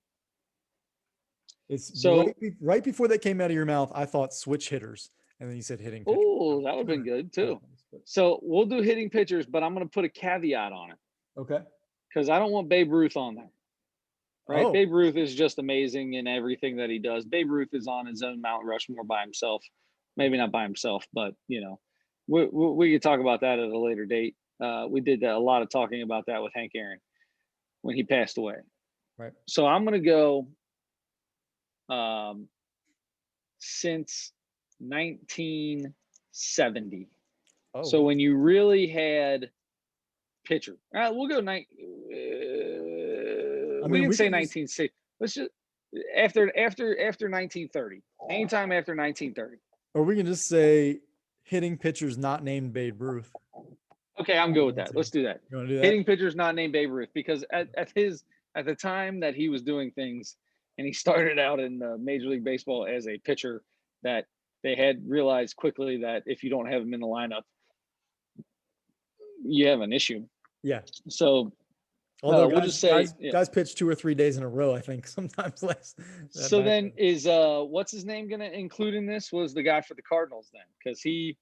It's So right before that came out of your mouth, I thought switch hitters, and then you said hitting pitchers. Oh, that would have been good too. So we'll do hitting pitchers, but I'm going to put a caveat on it. Okay. Because I don't want Babe Ruth on there. Right? Oh. Babe Ruth is just amazing in everything that he does. Babe Ruth is on his own Mount Rushmore by himself. Maybe not by himself, but we could talk about that at a later date. We did a lot of talking about that with Hank Aaron when he passed away. Right. So I'm going to go since 1970. Oh. So when you really had pitcher, we'll go we can say 1960. Let's just after 1930. Anytime after 1930. Or we can just say hitting pitchers not named Babe Ruth. Okay, I'm good with that. Let's do that. You want to do that? Hitting pitchers not named Babe Ruth, because at the time that he was doing things, and he started out in Major League Baseball as a pitcher, that they had realized quickly that if you don't have him in the lineup, you have an issue. Yeah. So although we'll just say guys pitch 2 or 3 days in a row, I think, sometimes less. So then is what's his name going to include in this? Was the guy for the Cardinals then? Because he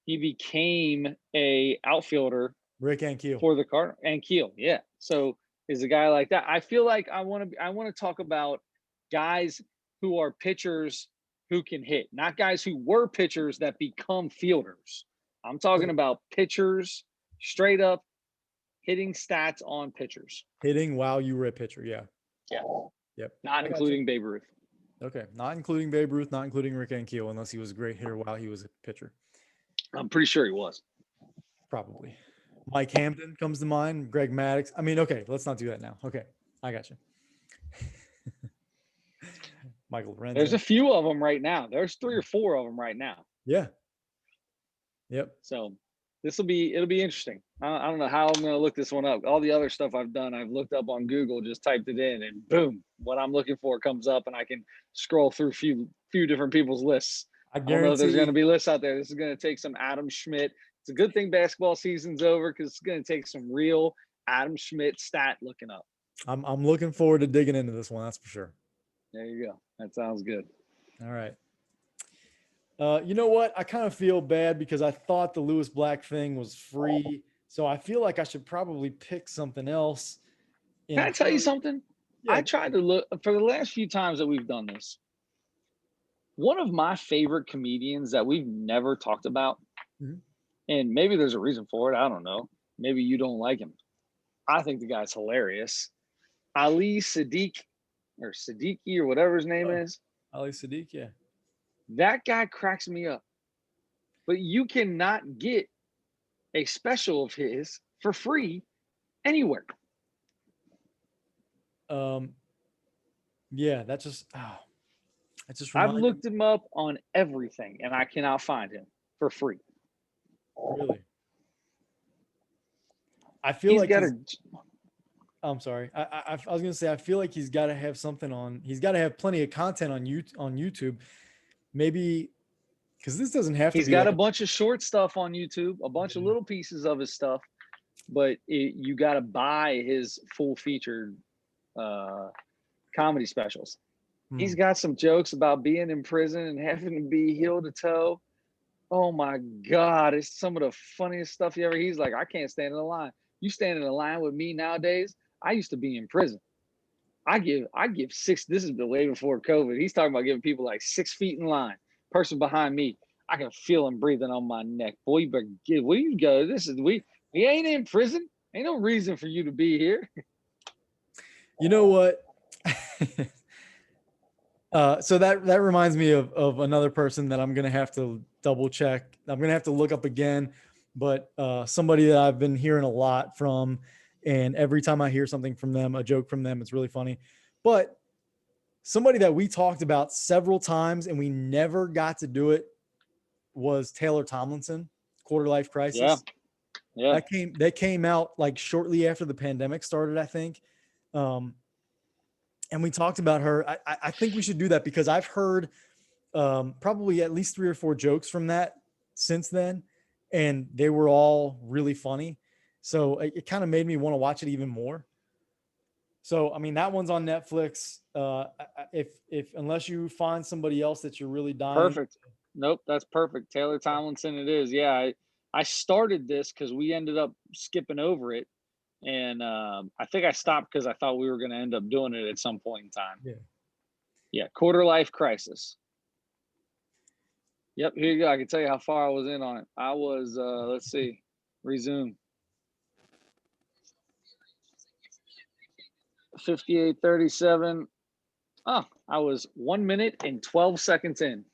became a outfielder. Rick Ankiel. For the Cardinals. Ankiel, yeah. So is a guy like that. I feel like I want to talk about guys who are pitchers who can hit, not guys who were pitchers that become fielders. I'm talking about pitchers, straight up hitting stats on pitchers. Hitting while you were a pitcher, yeah. Yeah. Yep. Not including Babe Ruth. Okay. Not including Babe Ruth, not including Rick Ankiel, unless he was a great hitter while he was a pitcher. I'm pretty sure he was. Probably. Mike Hampton comes to mind. Greg Maddux. I mean, okay, let's not do that now. Okay, I got you. Michael Lorenzo. There's a few of them right now. There's 3 or 4 of them right now. Yeah. Yep. So it'll be interesting. I don't know how I'm going to look this one up. All the other stuff I've done, I've looked up on Google, just typed it in, and boom, what I'm looking for comes up, and I can scroll through few different people's lists. I don't know if there's going to be lists out there. This is going to take some Adam Schmidt. It's a good thing basketball season's over, because it's going to take some real Adam Schmidt stat looking up. I'm looking forward to digging into this one. That's for sure. There you go. That sounds good. All right. You know what? I kind of feel bad because I thought the Lewis Black thing was free. So I feel like I should probably pick something else. Can I tell you something? Yeah. I tried to look for the last few times that we've done this. One of my favorite comedians that we've never talked about, and maybe there's a reason for it, I don't know. Maybe you don't like him. I think the guy's hilarious. Ali Siddiq or Siddiqui or whatever his name is. Ali Siddiq, yeah. That guy cracks me up. But you cannot get a special of his for free anywhere. Yeah, that's just I've looked him up on everything, and I cannot find him for free. Really? I feel like I'm sorry. I was gonna say I feel like he's got to have something on. He's got to have plenty of content on YouTube. Maybe because this doesn't have to. He's got a bunch of short stuff on YouTube, a bunch of little pieces of his stuff, but you got to buy his full featured comedy specials. He's got some jokes about being in prison and having to be heel to toe. Oh my God, it's some of the funniest stuff you ever. He's like, I can't stand in the line. You stand in a line with me nowadays. I used to be in prison. I give 6. This is the way before COVID. He's talking about giving people like 6 feet in line. Person behind me, I can feel him breathing on my neck. Boy, you better get where you go. We ain't in prison. Ain't no reason for you to be here. You know what? So that reminds me of another person that I'm gonna have to double check. I'm gonna have to look up again, but somebody that I've been hearing a lot from, and every time I hear something from them, a joke from them, it's really funny. But somebody that we talked about several times and we never got to do it was Taylor Tomlinson, Quarter Life Crisis. Yeah. That came out like shortly after the pandemic started, I think. And we talked about her. I think we should do that because I've heard probably at least 3 or 4 jokes from that since then, and they were all really funny. So it kind of made me want to watch it even more. So, I mean, that one's on Netflix. If unless you find somebody else that you're really dying. Perfect. Nope, that's perfect. Taylor Tomlinson it is. Yeah, I started this because we ended up skipping over it. And I think I stopped because I thought we were going to end up doing it at some point in time. Yeah. Quarter Life Crisis. Yep. Here you go. I can tell you how far I was in on it. I was, let's see, resume. 58:37. Oh, I was 1 minute and 12 seconds in.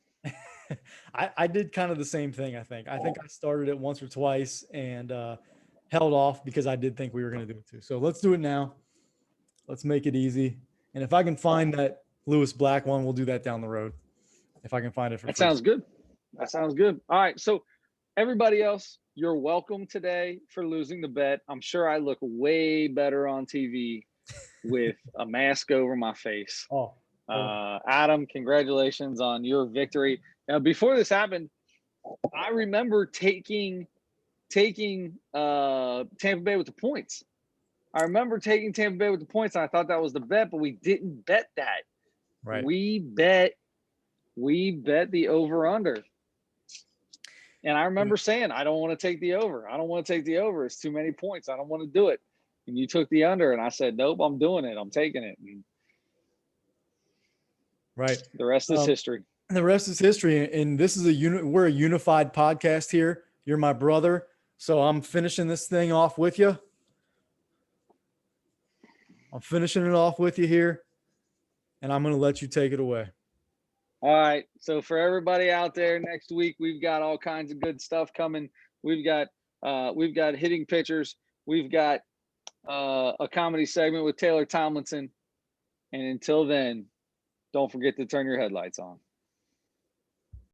I did kind of the same thing. I think I started it once or twice and held off because I did think we were going to do it too. So let's do it now. Let's make it easy. And if I can find that Lewis Black one, we'll do that down the road. If I can find it for that sounds good. That sounds good. All right. So everybody else, you're welcome today for losing the bet. I'm sure I look way better on TV with a mask over my face. Adam, congratulations on your victory. Now, before this happened, I remember taking Tampa Bay with the points. I remember taking Tampa Bay with the points, and I thought that was the bet, but we didn't bet that. Right. We bet the over-under. And I remember saying, I don't want to take the over. I don't want to take the over. It's too many points. I don't want to do it. And you took the under, and I said, nope, I'm doing it. I'm taking it. And right. The rest is history. The rest is history. And this is we're a unified podcast here. You're my brother. So I'm finishing this thing off with you. I'm finishing it off with you here. And I'm going to let you take it away. All right. So for everybody out there, next week, we've got all kinds of good stuff coming. We've got hitting pitchers. We've got a comedy segment with Taylor Tomlinson. And until then, don't forget to turn your headlights on.